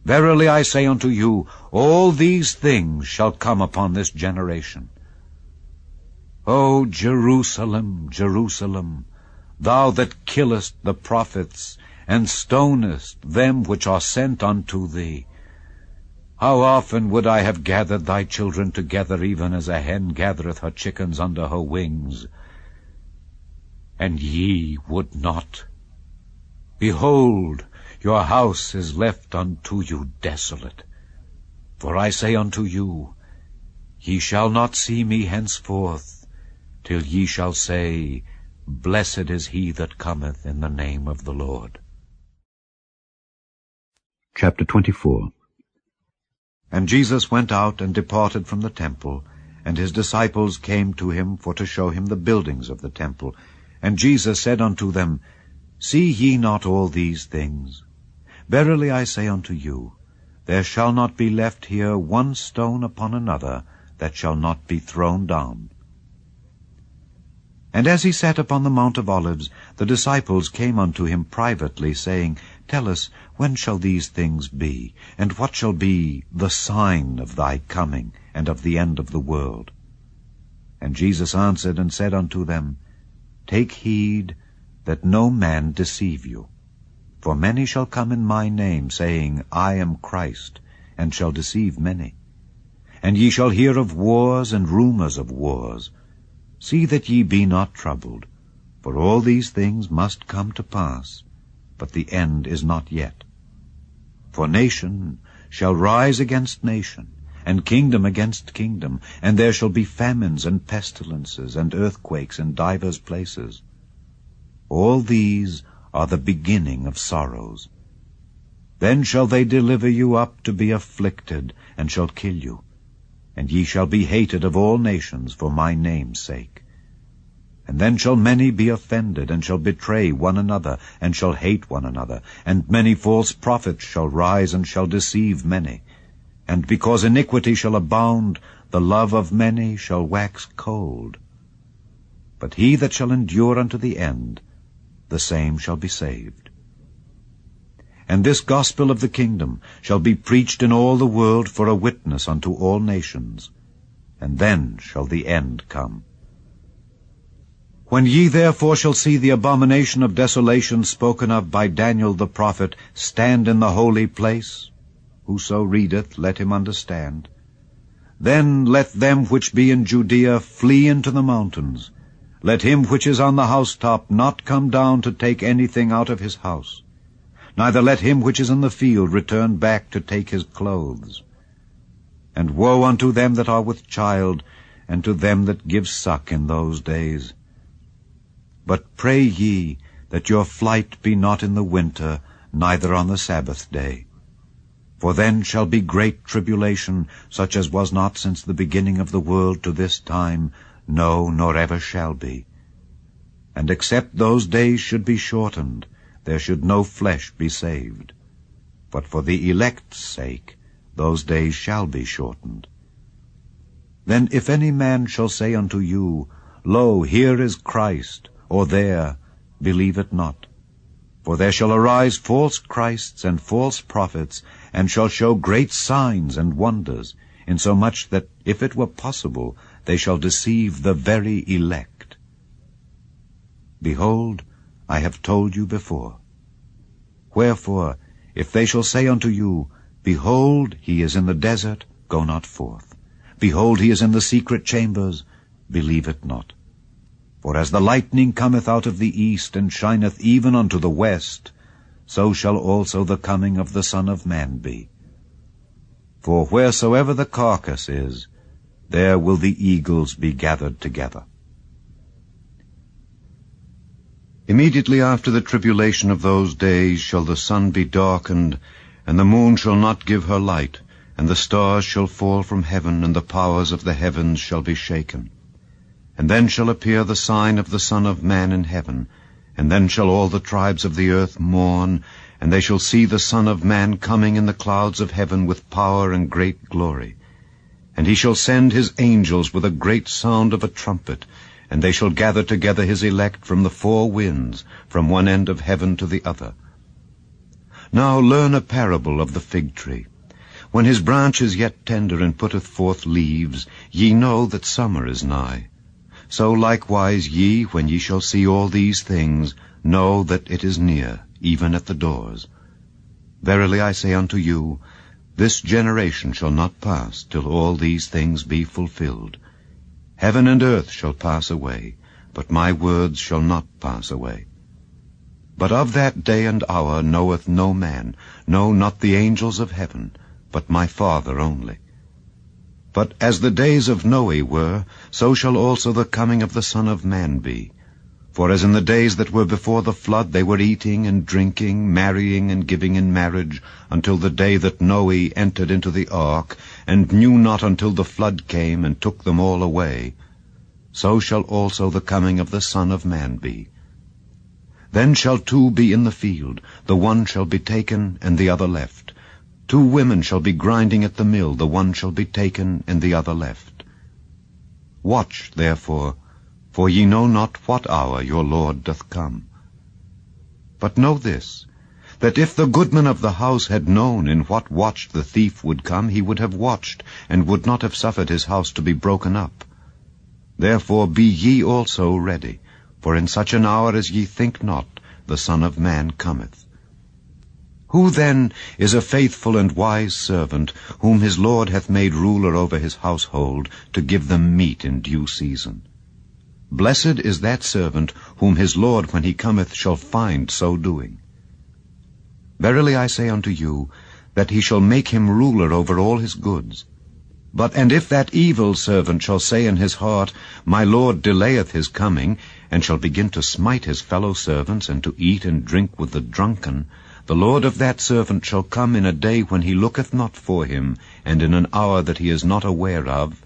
Verily I say unto you, all these things shall come upon this generation. O Jerusalem, Jerusalem, thou that killest the prophets, and stonest them which are sent unto thee, how often would I have gathered thy children together, even as a hen gathereth her chickens under her wings, and ye would not. Behold, your house is left unto you desolate. For I say unto you, ye shall not see me henceforth, till ye shall say, Blessed is he that cometh in the name of the Lord. Chapter 24. And Jesus went out and departed from the temple, and his disciples came to him for to show him the buildings of the temple. And Jesus said unto them, See ye not all these things? Verily I say unto you, there shall not be left here one stone upon another that shall not be thrown down. And as he sat upon the Mount of Olives, the disciples came unto him privately, saying, Tell us, when shall these things be? And what shall be the sign of thy coming, and of the end of the world? And Jesus answered and said unto them, Take heed that no man deceive you. For many shall come in my name, saying, I am Christ, and shall deceive many. And ye shall hear of wars and rumors of wars. See that ye be not troubled, for all these things must come to pass, but the end is not yet. For nation shall rise against nation, and kingdom against kingdom, and there shall be famines and pestilences and earthquakes in divers places. All these are the beginning of sorrows. Then shall they deliver you up to be afflicted, and shall kill you. And ye shall be hated of all nations for my name's sake. And then shall many be offended, and shall betray one another, and shall hate one another. And many false prophets shall rise, and shall deceive many. And because iniquity shall abound, the love of many shall wax cold. But he that shall endure unto the end, the same shall be saved. And this gospel of the kingdom shall be preached in all the world for a witness unto all nations, and then shall the end come. When ye therefore shall see the abomination of desolation spoken of by Daniel the prophet stand in the holy place, whoso readeth, let him understand. Then let them which be in Judea flee into the mountains. Let him which is on the housetop not come down to take anything out of his house, neither let him which is in the field return back to take his clothes. And woe unto them that are with child, and to them that give suck in those days. But pray ye that your flight be not in the winter, neither on the Sabbath day. For then shall be great tribulation, such as was not since the beginning of the world to this time, no, nor ever shall be. And except those days should be shortened, there should no flesh be saved. But for the elect's sake, those days shall be shortened. Then if any man shall say unto you, Lo, here is Christ, or there, believe it not. For there shall arise false Christs and false prophets, and shall show great signs and wonders, insomuch that, if it were possible, they shall deceive the very elect. Behold, I have told you before. Wherefore, If they shall say unto you, Behold, he is in the desert, go not forth. Behold, he is in the secret chambers, believe it not. For as the lightning cometh out of the east, and shineth even unto the west, so shall also the coming of the Son of Man be. For wheresoever the carcass is, there will the eagles be gathered together. Immediately after the tribulation of those days shall the sun be darkened, and the moon shall not give her light, and the stars shall fall from heaven, and the powers of the heavens shall be shaken. And then shall appear the sign of the Son of Man in heaven, and then shall all the tribes of the earth mourn, and they shall see the Son of Man coming in the clouds of heaven with power and great glory. And he shall send his angels with a great sound of a trumpet, and they shall gather together his elect from the four winds, from one end of heaven to the other. Now learn a parable of the fig tree. When his branch is yet tender and putteth forth leaves, ye know that summer is nigh. So likewise ye, when ye shall see all these things, know that it is near, even at the doors. Verily I say unto you, this generation shall not pass till all these things be fulfilled. Heaven and earth shall pass away, but my words shall not pass away. But of that day and hour knoweth no man, no, not the angels of heaven, but my Father only. But as the days of Noe were, so shall also the coming of the Son of Man be. For as in the days that were before the flood they were eating and drinking, marrying and giving in marriage, until the day that Noe entered into the ark, and knew not until the flood came and took them all away, so shall also the coming of the Son of Man be. Then shall two be in the field, the one shall be taken and the other left. 2 women shall be grinding at the mill, the one shall be taken and the other left. Watch, therefore, for ye know not what hour your Lord doth come. But know this, that if the goodman of the house had known in what watch the thief would come, he would have watched, and would not have suffered his house to be broken up. Therefore be ye also ready, for in such an hour as ye think not, the Son of Man cometh. Who then is a faithful and wise servant, whom his Lord hath made ruler over his household, to give them meat in due season? Blessed is that servant, whom his Lord when he cometh shall find so doing. Verily I say unto you, that he shall make him ruler over all his goods. And if that evil servant shall say in his heart, My Lord delayeth his coming, and shall begin to smite his fellow servants, and to eat and drink with the drunken, the Lord of that servant shall come in a day when he looketh not for him, and in an hour that he is not aware of,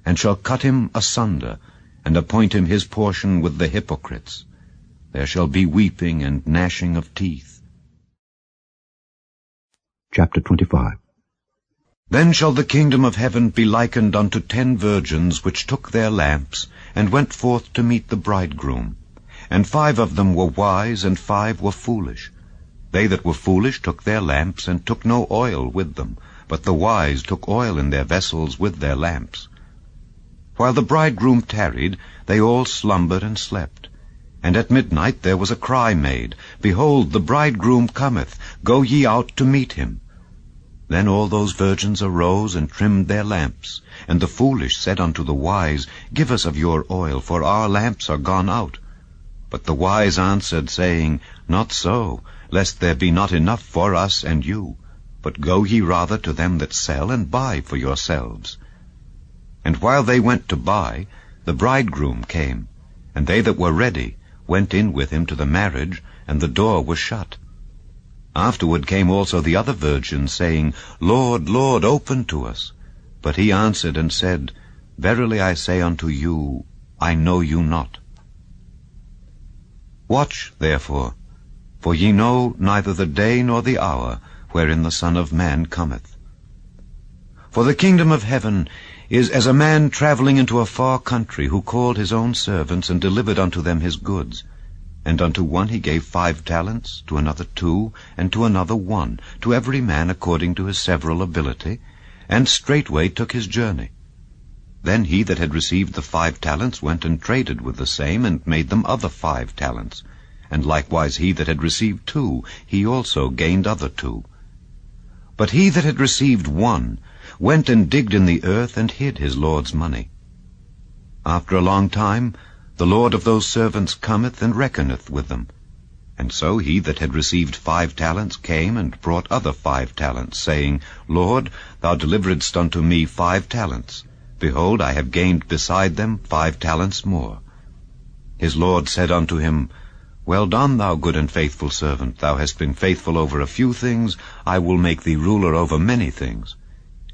and shall cut him asunder, and appoint him his portion with the hypocrites. There shall be weeping and gnashing of teeth. Chapter 25. Then shall the kingdom of heaven be likened unto 10 virgins, which took their lamps, and went forth to meet the bridegroom. And 5 of them were wise, and 5 were foolish. They that were foolish took their lamps, and took no oil with them, but the wise took oil in their vessels with their lamps. While the bridegroom tarried, they all slumbered and slept. And at midnight there was a cry made, Behold, the bridegroom cometh, go ye out to meet him. Then all those virgins arose and trimmed their lamps. And the foolish said unto the wise, Give us of your oil, for our lamps are gone out. But the wise answered, saying, Not so, lest there be not enough for us and you. But go ye rather to them that sell, and buy for yourselves. And while they went to buy, the bridegroom came, and they that were ready went in with him to the marriage, and the door was shut. Afterward came also the other virgins, saying, Lord, Lord, open to us. But he answered and said, Verily I say unto you, I know you not. Watch, therefore, for ye know neither the day nor the hour wherein the Son of Man cometh. For the kingdom of heaven is as a man travelling into a far country, who called his own servants, and delivered unto them his goods. And unto one he gave 5 talents, to another 2, and to another 1, to every man according to his several ability, and straightway took his journey. Then he that had received the 5 talents went and traded with the same, and made them other 5 talents. And likewise he that had received 2, he also gained other 2. But he that had received 1 went and digged in the earth and hid his lord's money. After a long time the lord of those servants cometh and reckoneth with them. And so he that had received 5 talents came and brought other 5 talents, saying, Lord, thou deliveredst unto me 5 talents. Behold, I have gained beside them 5 talents more. His lord said unto him, Well done, thou good and faithful servant. Thou hast been faithful over a few things. I will make thee ruler over many things.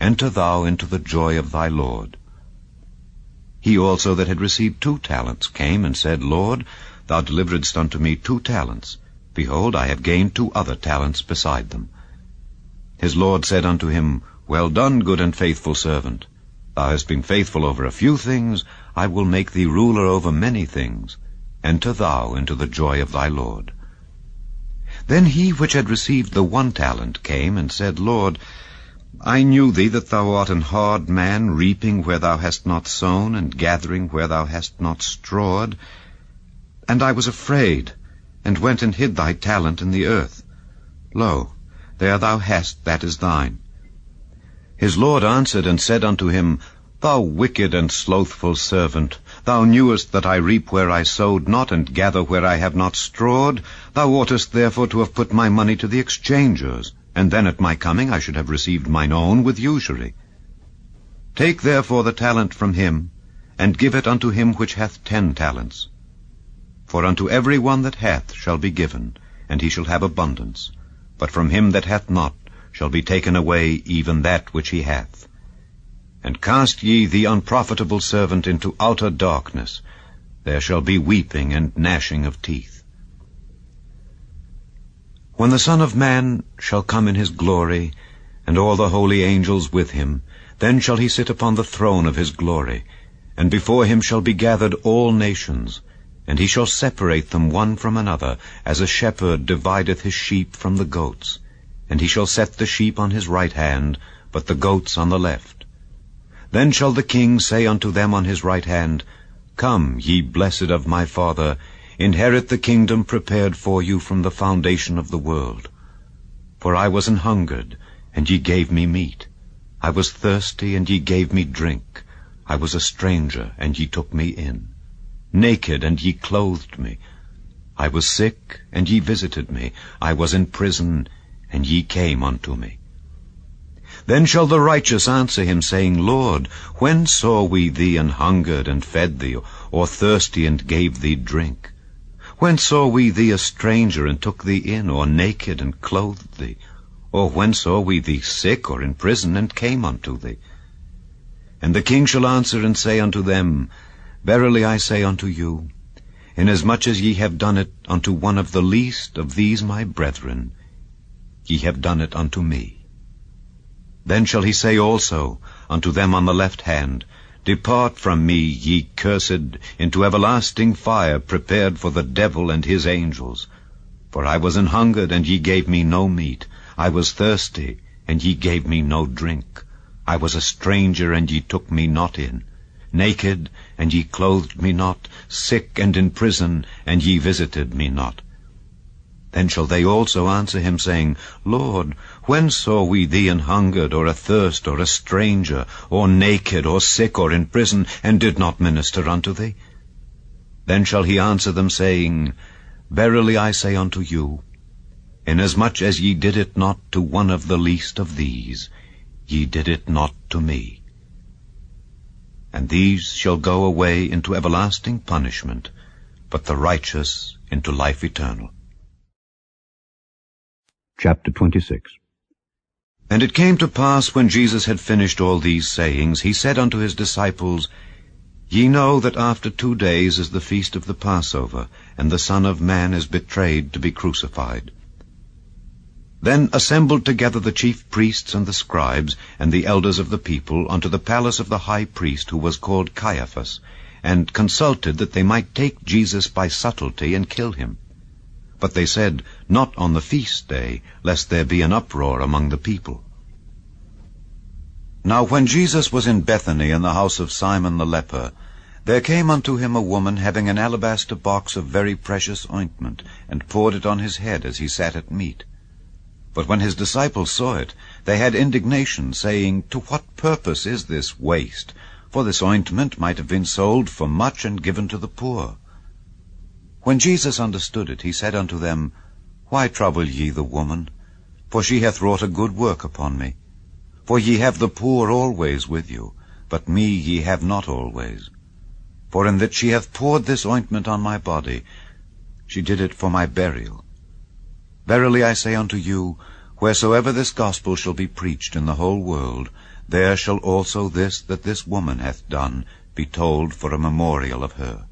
Enter thou into the joy of thy Lord. He also that had received 2 talents came and said, Lord, thou deliveredst unto me 2 talents. Behold, I have gained 2 other talents beside them. His Lord said unto him, Well done, good and faithful servant. Thou hast been faithful over a few things. I will make thee ruler over many things. Enter thou into the joy of thy Lord. Then he which had received the 1 talent came and said, Lord, I knew thee that thou art an hard man, reaping where thou hast not sown, and gathering where thou hast not strawed. And I was afraid, and went and hid thy talent in the earth. Lo, there thou hast, that is thine. His Lord answered and said unto him, Thou wicked and slothful servant, thou knewest that I reap where I sowed not, and gather where I have not strawed. Thou oughtest therefore to have put my money to the exchangers, and then at my coming I should have received mine own with usury. Take therefore the talent from him, and give it unto him which hath 10 talents. For unto every one that hath shall be given, and he shall have abundance. But from him that hath not shall be taken away even that which he hath. And cast ye the unprofitable servant into outer darkness. There shall be weeping and gnashing of teeth. When the Son of Man shall come in his glory, and all the holy angels with him, then shall he sit upon the throne of his glory, and before him shall be gathered all nations. And he shall separate them one from another, as a shepherd divideth his sheep from the goats. And he shall set the sheep on his right hand, but the goats on the left. Then shall the king say unto them on his right hand, Come, ye blessed of my Father, inherit the kingdom prepared for you from the foundation of the world. For I was an hungered, and ye gave me meat. I was thirsty, and ye gave me drink. I was a stranger, and ye took me in. Naked, and ye clothed me. I was sick, and ye visited me. I was in prison, and ye came unto me. Then shall the righteous answer him, saying, Lord, when saw we thee an hungered, and fed thee, or thirsty, and gave thee drink? When saw we thee a stranger, and took thee in, or naked, and clothed thee? Or when saw we thee sick, or in prison, and came unto thee? And the king shall answer and say unto them, Verily I say unto you, inasmuch as ye have done it unto one of the least of these my brethren, ye have done it unto me. Then shall he say also unto them on the left hand, Depart from me, ye cursed, into everlasting fire, prepared for the devil and his angels. For I was an hungered, and ye gave me no meat. I was thirsty, and ye gave me no drink. I was a stranger, and ye took me not in. Naked, and ye clothed me not. Sick and in prison, and ye visited me not. Then shall they also answer him, saying, Lord, when saw we thee an hungered, or athirst, or a stranger, or naked, or sick, or in prison, and did not minister unto thee? Then shall he answer them, saying, Verily I say unto you, inasmuch as ye did it not to one of the least of these, ye did it not to me. And these shall go away into everlasting punishment, but the righteous into life eternal. Chapter 26. And it came to pass, when Jesus had finished all these sayings, he said unto his disciples, Ye know that after 2 days is the feast of the Passover, and the Son of Man is betrayed to be crucified. Then assembled together the chief priests and the scribes and the elders of the people unto the palace of the high priest, who was called Caiaphas, and consulted that they might take Jesus by subtlety and kill him. But they said, Not on the feast day, lest there be an uproar among the people. Now when Jesus was in Bethany in the house of Simon the leper, there came unto him a woman having an alabaster box of very precious ointment, and poured it on his head as he sat at meat. But when his disciples saw it, they had indignation, saying, "To what purpose is this waste? For this ointment might have been sold for much and given to the poor." When Jesus understood it, he said unto them, "Why trouble ye the woman? For she hath wrought a good work upon me. For ye have the poor always with you, but me ye have not always. For in that she hath poured this ointment on my body, she did it for my burial. Verily I say unto you, wheresoever this gospel shall be preached in the whole world, there shall also this that this woman hath done be told for a memorial of her."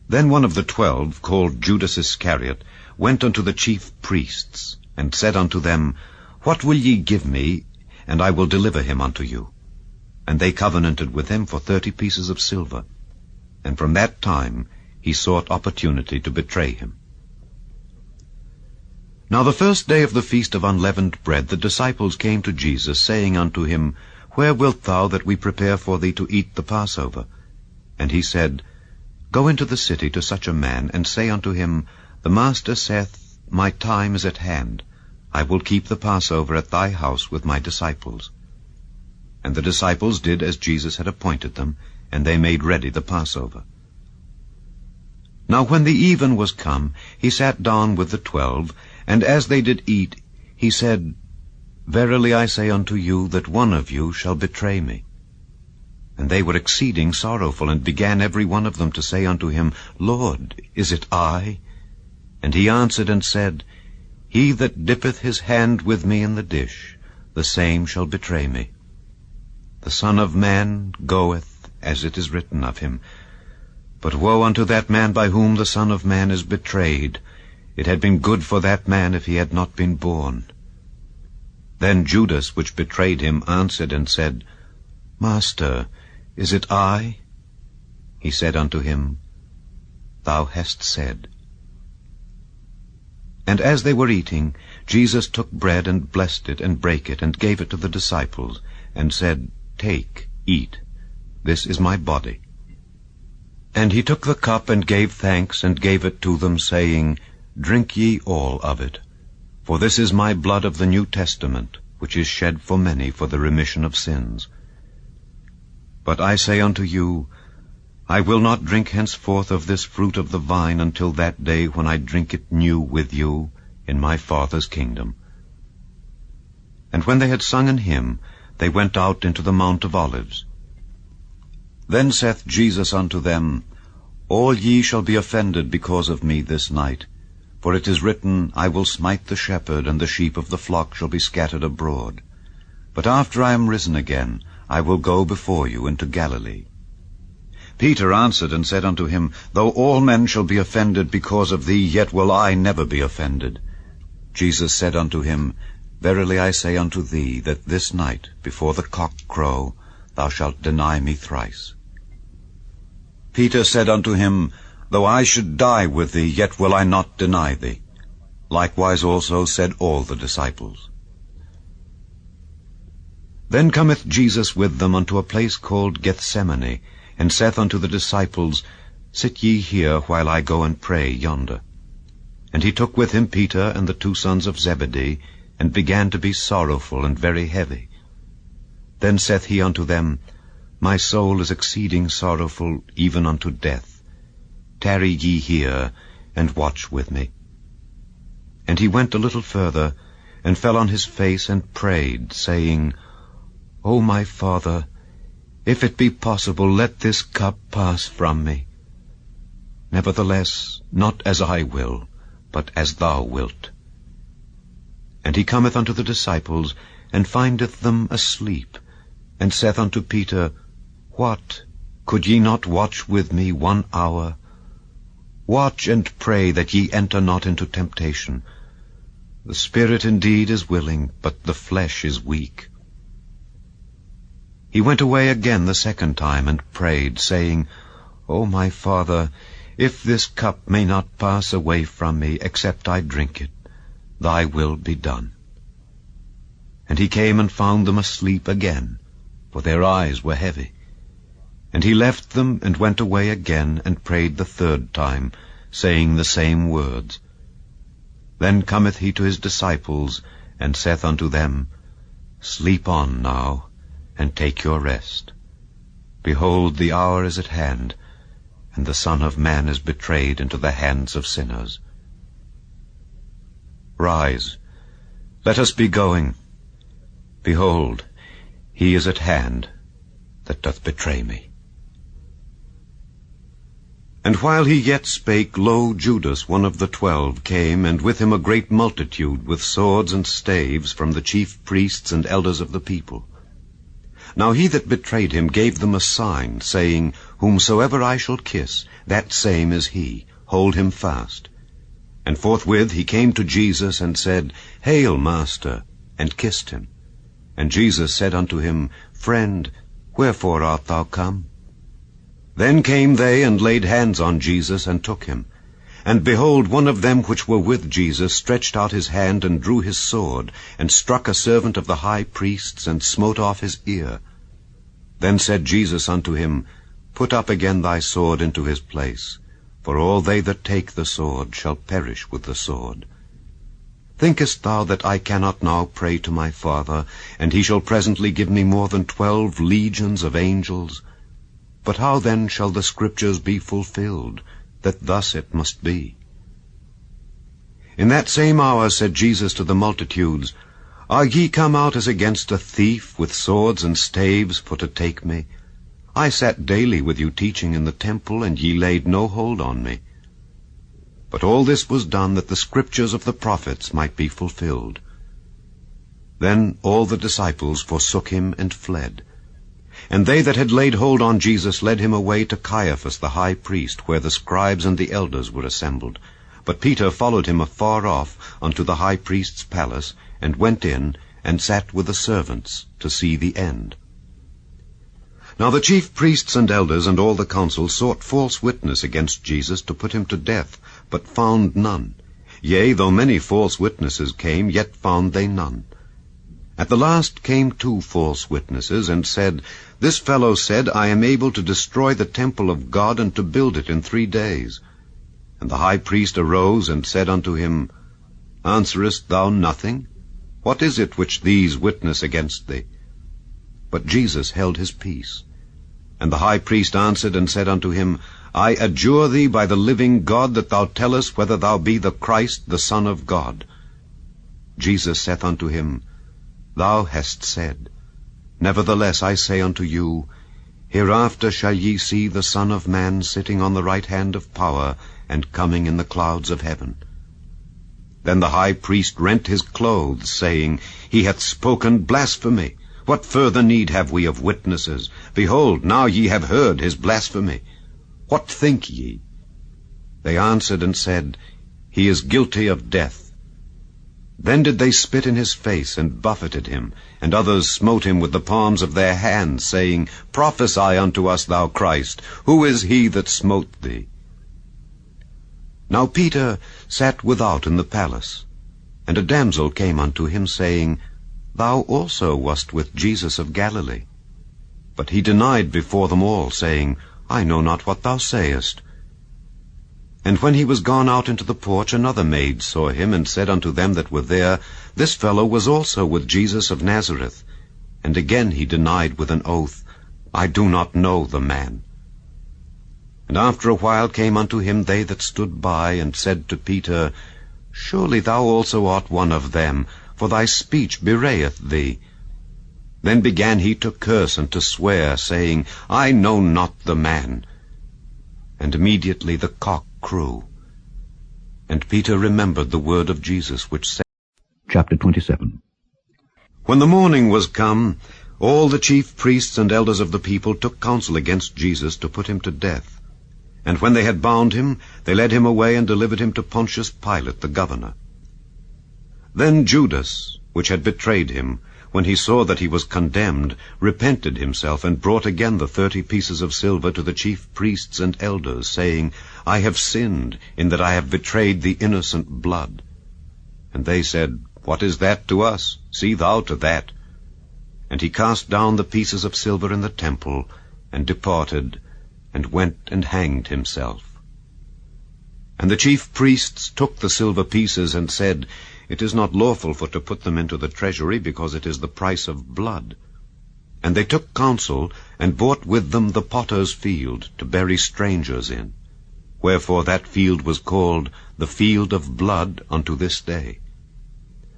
Then one of the 12, called Judas Iscariot, went unto the chief priests, and said unto them, "What will ye give me, and I will deliver him unto you?" And they covenanted with him for 30 pieces of silver. And from that time he sought opportunity to betray him. Now the first day of the feast of unleavened bread, the disciples came to Jesus, saying unto him, "Where wilt thou that we prepare for thee to eat the Passover?" And he said, "Go into the city to such a man, and say unto him, The Master saith, My time is at hand. I will keep the Passover at thy house with my disciples." And the disciples did as Jesus had appointed them, and they made ready the Passover. Now when the even was come, he sat down with the 12, and as they did eat, he said, "Verily I say unto you, that one of you shall betray me." And they were exceeding sorrowful, and began every one of them to say unto him, "Lord, is it I?" And he answered and said, "He that dippeth his hand with me in the dish, the same shall betray me. The Son of Man goeth, as it is written of him. But woe unto that man by whom the Son of Man is betrayed. It had been good for that man if he had not been born." Then Judas, which betrayed him, answered and said, "Master, is it I?" He said unto him, "Thou hast said." And as they were eating, Jesus took bread and blessed it, and brake it, and gave it to the disciples, and said, "Take, eat, this is my body." And he took the cup, and gave thanks, and gave it to them, saying, "Drink ye all of it, for this is my blood of the New Testament, which is shed for many for the remission of sins. But I say unto you, I will not drink henceforth of this fruit of the vine until that day when I drink it new with you in my Father's kingdom." And when they had sung an hymn, they went out into the Mount of Olives. Then saith Jesus unto them, "All ye shall be offended because of me this night. For it is written, I will smite the shepherd, and the sheep of the flock shall be scattered abroad. But after I am risen again, I will go before you into Galilee." Peter answered and said unto him, "Though all men shall be offended because of thee, yet will I never be offended." Jesus said unto him, "Verily I say unto thee, that this night, before the cock crow, thou shalt deny me thrice." Peter said unto him, "Though I should die with thee, yet will I not deny thee." Likewise also said all the disciples. Then cometh Jesus with them unto a place called Gethsemane, and saith unto the disciples, "Sit ye here while I go and pray yonder." And he took with him Peter and the 2 sons of Zebedee, and began to be sorrowful and very heavy. Then saith he unto them, "My soul is exceeding sorrowful, even unto death. Tarry ye here, and watch with me." And he went a little further, and fell on his face, and prayed, saying, "O my Father, if it be possible, let this cup pass from me. Nevertheless, not as I will, but as thou wilt." And he cometh unto the disciples, and findeth them asleep, and saith unto Peter, "What, could ye not watch with me 1 hour? Watch and pray that ye enter not into temptation. The spirit indeed is willing, but the flesh is weak." He went away again the second time, and prayed, saying, "O my Father, if this cup may not pass away from me, except I drink it, thy will be done." And he came and found them asleep again, for their eyes were heavy. And he left them, and went away again, and prayed the 3rd time, saying the same words. Then cometh he to his disciples, and saith unto them, Sleep on now, and take your rest. Behold, the hour is at hand, and the Son of Man is betrayed into the hands of sinners. Rise, let us be going. Behold, he is at hand that doth betray me. And while he yet spake, lo, Judas, one of the 12, came, and with him a great multitude, with swords and staves, from the chief priests and elders of the people. Now he that betrayed him gave them a sign, saying, Whomsoever I shall kiss, that same is he. Hold him fast. And forthwith he came to Jesus, and said, Hail, Master, and kissed him. And Jesus said unto him, Friend, wherefore art thou come? Then came they, and laid hands on Jesus, and took him. And behold, one of them which were with Jesus stretched out his hand, and drew his sword, and struck a servant of the high priest's, and smote off his ear. Then said Jesus unto him, Put up again thy sword into his place, for all they that take the sword shall perish with the sword. Thinkest thou that I cannot now pray to my Father, and he shall presently give me more than 12 legions of angels? But how then shall the Scriptures be fulfilled, that thus it must be? In that same hour said Jesus to the multitudes, Are ye come out as against a thief, with swords and staves, for to take me? I sat daily with you teaching in the temple, and ye laid no hold on me. But all this was done, that the Scriptures of the prophets might be fulfilled. Then all the disciples forsook him and fled. And they that had laid hold on Jesus led him away to Caiaphas the high priest, where the scribes and the elders were assembled. But Peter followed him afar off unto the high priest's palace, and went in, and sat with the servants to see the end. Now the chief priests and elders and all the council sought false witness against Jesus to put him to death, but found none. Yea, though many false witnesses came, yet found they none. At the last came 2 false witnesses, and said, This fellow said, I am able to destroy the temple of God, and to build it in 3 days. And the high priest arose, and said unto him, Answerest thou nothing? What is it which these witness against thee? But Jesus held his peace. And the high priest answered and said unto him, I adjure thee by the living God, that thou tell us whether thou be the Christ, the Son of God. Jesus saith unto him, Thou hast said. Nevertheless I say unto you, Hereafter shall ye see the Son of Man sitting on the right hand of power, and coming in the clouds of heaven. Then the high priest rent his clothes, saying, He hath spoken blasphemy. What further need have we of witnesses? Behold, now ye have heard his blasphemy. What think ye? They answered and said, He is guilty of death. Then did they spit in his face, and buffeted him, and others smote him with the palms of their hands, saying, Prophesy unto us, thou Christ, who is he that smote thee? Now Peter sat without in the palace, and a damsel came unto him, saying, Thou also wast with Jesus of Galilee. But he denied before them all, saying, I know not what thou sayest. And when he was gone out into the porch, another maid saw him, and said unto them that were there, This fellow was also with Jesus of Nazareth. And again he denied with an oath, I do not know the man. And after a while came unto him they that stood by, and said to Peter, Surely thou also art one of them, for thy speech bewrayeth thee. Then began he to curse and to swear, saying, I know not the man. And immediately the cock crew. And Peter remembered the word of Jesus, which said, Chapter 27. When the morning was come, all the chief priests and elders of the people took counsel against Jesus to put him to death. And when they had bound him, they led him away and delivered him to Pontius Pilate the governor. Then Judas, which had betrayed him, when he saw that he was condemned, repented himself, and brought again the 30 pieces of silver to the chief priests and elders, saying, I have sinned, in that I have betrayed the innocent blood. And they said, What is that to us? See thou to that. And he cast down the pieces of silver in the temple, and departed, and went and hanged himself. And the chief priests took the silver pieces, and said, It is not lawful for to put them into the treasury, because it is the price of blood. And they took counsel, and bought with them the potter's field, to bury strangers in. Wherefore that field was called the field of blood unto this day.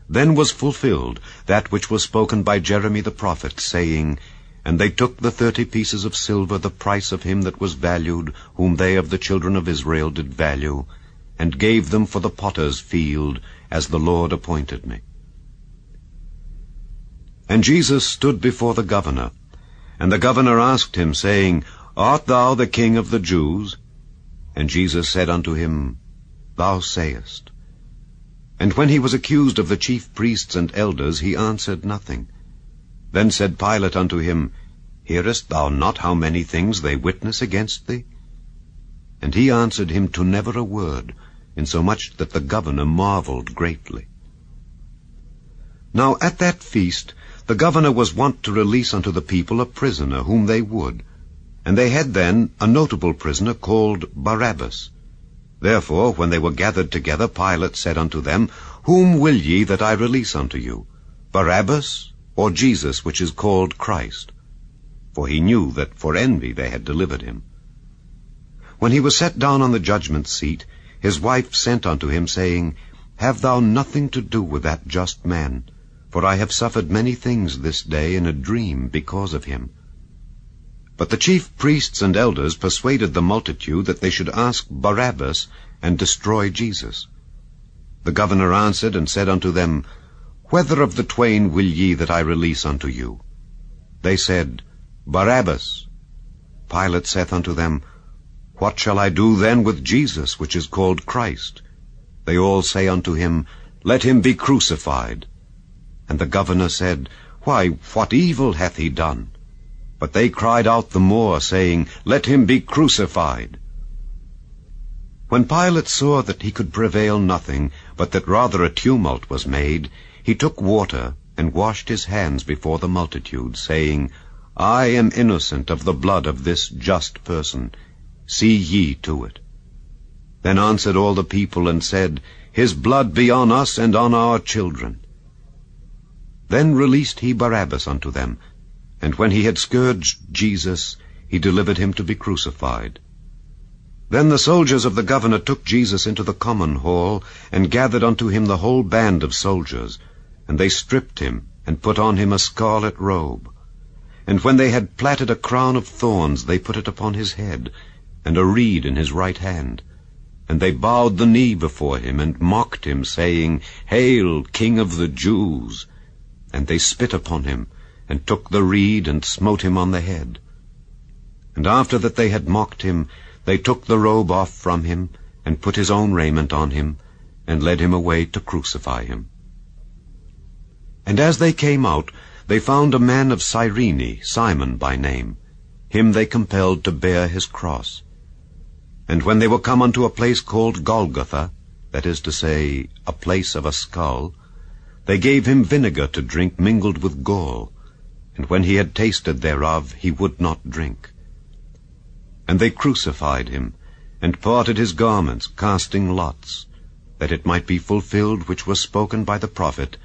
Then was fulfilled that which was spoken by Jeremy the prophet, saying, And they took the 30 pieces of silver, the price of him that was valued, whom they of the children of Israel did value, and gave them for the potter's field, as the Lord appointed me. And Jesus stood before the governor, and the governor asked him, saying, Art thou the King of the Jews? And Jesus said unto him, Thou sayest. And when he was accused of the chief priests and elders, he answered nothing. Then said Pilate unto him, Hearest thou not how many things they witness against thee? And he answered him to never a word, insomuch that the governor marveled greatly. Now at that feast the governor was wont to release unto the people a prisoner whom they would, and they had then a notable prisoner called Barabbas. Therefore, when they were gathered together, Pilate said unto them, Whom will ye that I release unto you, Barabbas, or Jesus, which is called Christ? For he knew that for envy they had delivered him. When he was set down on the judgment seat, his wife sent unto him, saying, Have thou nothing to do with that just man? For I have suffered many things this day in a dream because of him. But the chief priests and elders persuaded the multitude that they should ask Barabbas and destroy Jesus. The governor answered and said unto them, Whether of the twain will ye that I release unto you? They said, Barabbas. Pilate saith unto them, What shall I do then with Jesus, which is called Christ? They all say unto him, Let him be crucified. And the governor said, Why, what evil hath he done? But they cried out the more, saying, Let him be crucified. When Pilate saw that he could prevail nothing, but that rather a tumult was made, he took water, and washed his hands before the multitude, saying, I am innocent of the blood of this just person. See ye to it. Then answered all the people, and said, His blood be on us and on our children. Then released he Barabbas unto them, and when he had scourged Jesus, he delivered him to be crucified. Then the soldiers of the governor took Jesus into the common hall, and gathered unto him the whole band of soldiers, and they stripped him, and put on him a scarlet robe. And when they had platted a crown of thorns, they put it upon his head, and a reed in his right hand. And they bowed the knee before him, and mocked him, saying, Hail, King of the Jews! And they spit upon him, and took the reed, and smote him on the head. And after that they had mocked him, they took the robe off from him, and put his own raiment on him, and led him away to crucify him. And as they came out, they found a man of Cyrene, Simon by name. Him they compelled to bear his cross. And when they were come unto a place called Golgotha, that is to say, a place of a skull, they gave him vinegar to drink mingled with gall, and when he had tasted thereof, he would not drink. And they crucified him, and parted his garments, casting lots, that it might be fulfilled which was spoken by the prophet,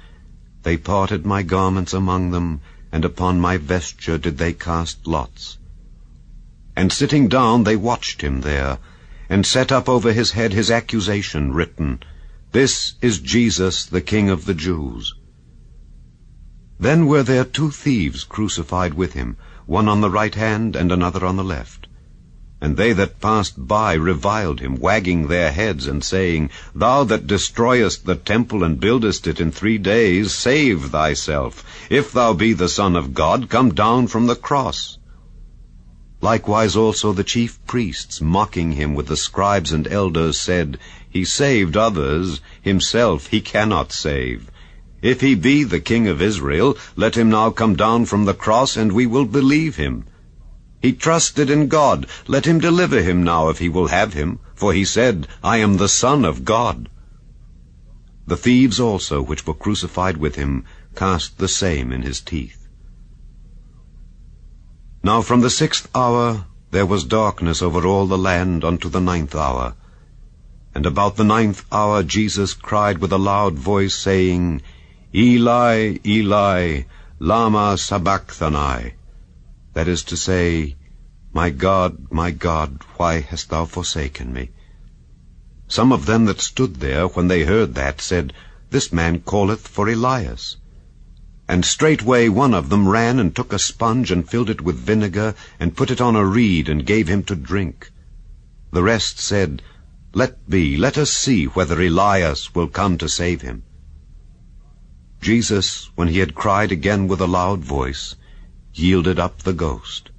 They parted my garments among them, and upon my vesture did they cast lots. And sitting down they watched him there, and set up over his head his accusation written, This is Jesus, the King of the Jews. Then were there 2 thieves crucified with him, one on the right hand and another on the left. And they that passed by reviled him, wagging their heads, and saying, Thou that destroyest the temple and buildest it in 3 days, save thyself. If thou be the Son of God, come down from the cross. Likewise also the chief priests, mocking him with the scribes and elders, said, He saved others, himself he cannot save. If he be the King of Israel, let him now come down from the cross, and we will believe him. He trusted in God, let him deliver him now if he will have him, for he said, I am the Son of God. The thieves also, which were crucified with him, cast the same in his teeth. Now from the 6th hour there was darkness over all the land unto the 9th hour. And about the 9th hour Jesus cried with a loud voice, saying, Eli, Eli, lama sabachthani? That is to say, my God, why hast thou forsaken me? Some of them that stood there, when they heard that, said, This man calleth for Elias. And straightway one of them ran and took a sponge and filled it with vinegar and put it on a reed and gave him to drink. The rest said, Let us see whether Elias will come to save him. Jesus, when he had cried again with a loud voice, yielded up the ghost.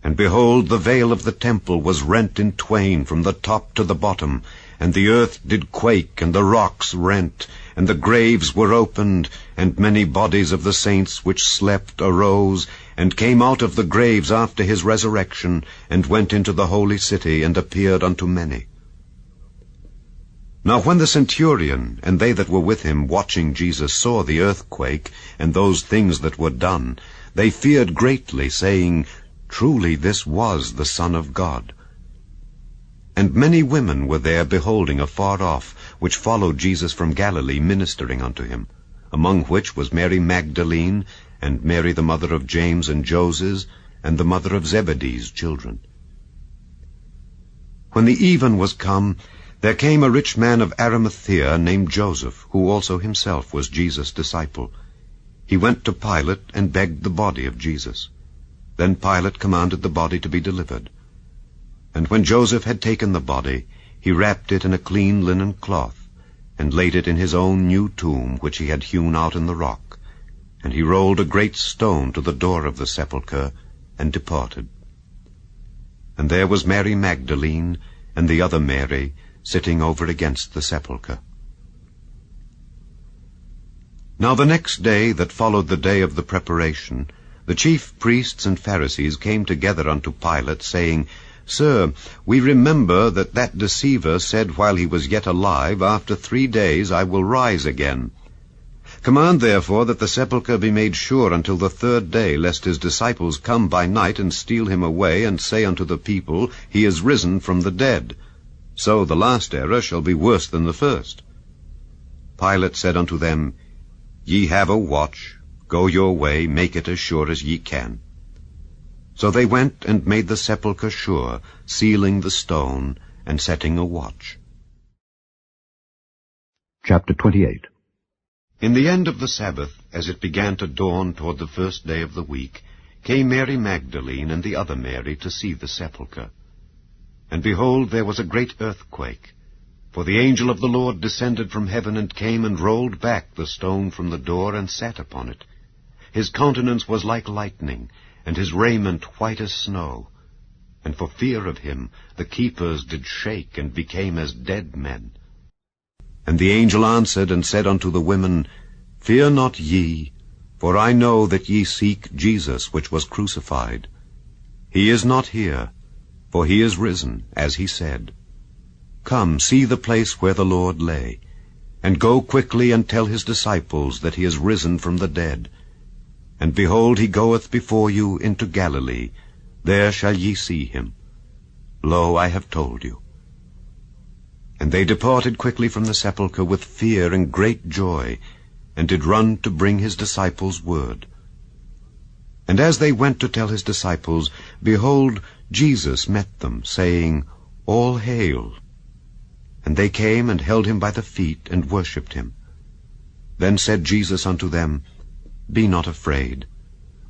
And behold, the veil of the temple was rent in twain from the top to the bottom, and the earth did quake, and the rocks rent, and the graves were opened, and many bodies of the saints which slept arose, and came out of the graves after his resurrection, and went into the holy city, and appeared unto many. Now when the centurion and they that were with him watching Jesus saw the earthquake, and those things that were done, they feared greatly, saying, Truly this was the Son of God. And many women were there beholding afar off, which followed Jesus from Galilee, ministering unto him, among which was Mary Magdalene, and Mary the mother of James and Joses, and the mother of Zebedee's children. When the even was come, there came a rich man of Arimathea named Joseph, who also himself was Jesus' disciple. He went to Pilate and begged the body of Jesus. Then Pilate commanded the body to be delivered. And when Joseph had taken the body, he wrapped it in a clean linen cloth, and laid it in his own new tomb, which he had hewn out in the rock. And he rolled a great stone to the door of the sepulchre, and departed. And there was Mary Magdalene, and the other Mary, sitting over against the sepulchre. Now the next day that followed the day of the preparation, the chief priests and Pharisees came together unto Pilate, saying, Sir, we remember that deceiver said while he was yet alive, After 3 days I will rise again. Command therefore that the sepulchre be made sure until the 3rd day, lest his disciples come by night and steal him away, and say unto the people, He is risen from the dead. So the last error shall be worse than the first. Pilate said unto them, Ye have a watch. Go your way, make it as sure as ye can. So they went and made the sepulchre sure, sealing the stone, and setting a watch. Chapter 28. In the end of the Sabbath, as it began to dawn toward the 1st day of the week, came Mary Magdalene and the other Mary to see the sepulchre. And behold, there was a great earthquake, for the angel of the Lord descended from heaven, and came and rolled back the stone from the door, and sat upon it. His countenance was like lightning, and his raiment white as snow. And for fear of him the keepers did shake, and became as dead men. And the angel answered and said unto the women, Fear not ye, for I know that ye seek Jesus, which was crucified. He is not here, for he is risen, as he said. Come, see the place where the Lord lay, and go quickly and tell his disciples that he is risen from the dead. And behold, he goeth before you into Galilee. There shall ye see him. Lo, I have told you. And they departed quickly from the sepulchre with fear and great joy, and did run to bring his disciples word. And as they went to tell his disciples, behold, Jesus met them, saying, All hail. And they came and held him by the feet, and worshipped him. Then said Jesus unto them, Be not afraid.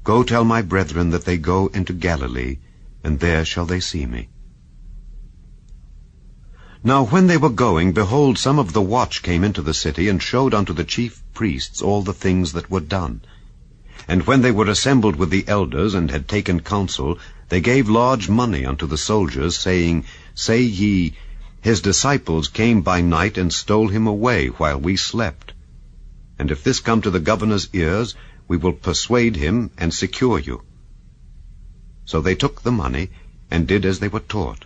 Go tell my brethren that they go into Galilee, and there shall they see me. Now when they were going, behold, some of the watch came into the city, and showed unto the chief priests all the things that were done. And when they were assembled with the elders, and had taken counsel, they gave large money unto the soldiers, saying, Say ye, His disciples came by night, and stole him away while we slept. And if this come to the governor's ears, we will persuade him, and secure you. So they took the money, and did as they were taught.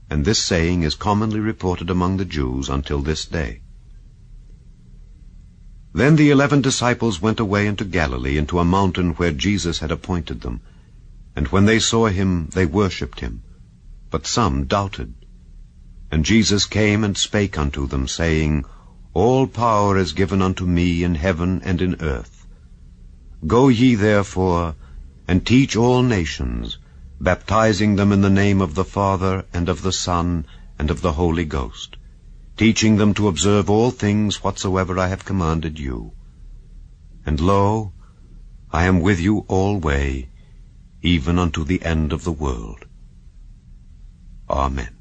And this saying is commonly reported among the Jews until this day. Then the 11 disciples went away into Galilee, into a mountain where Jesus had appointed them. And when they saw him, they worshipped him. But some doubted. And Jesus came and spake unto them, saying, All power is given unto me in heaven and in earth. Go ye therefore, and teach all nations, baptizing them in the name of the Father, and of the Son, and of the Holy Ghost, teaching them to observe all things whatsoever I have commanded you. And lo, I am with you alway, even unto the end of the world. Amen.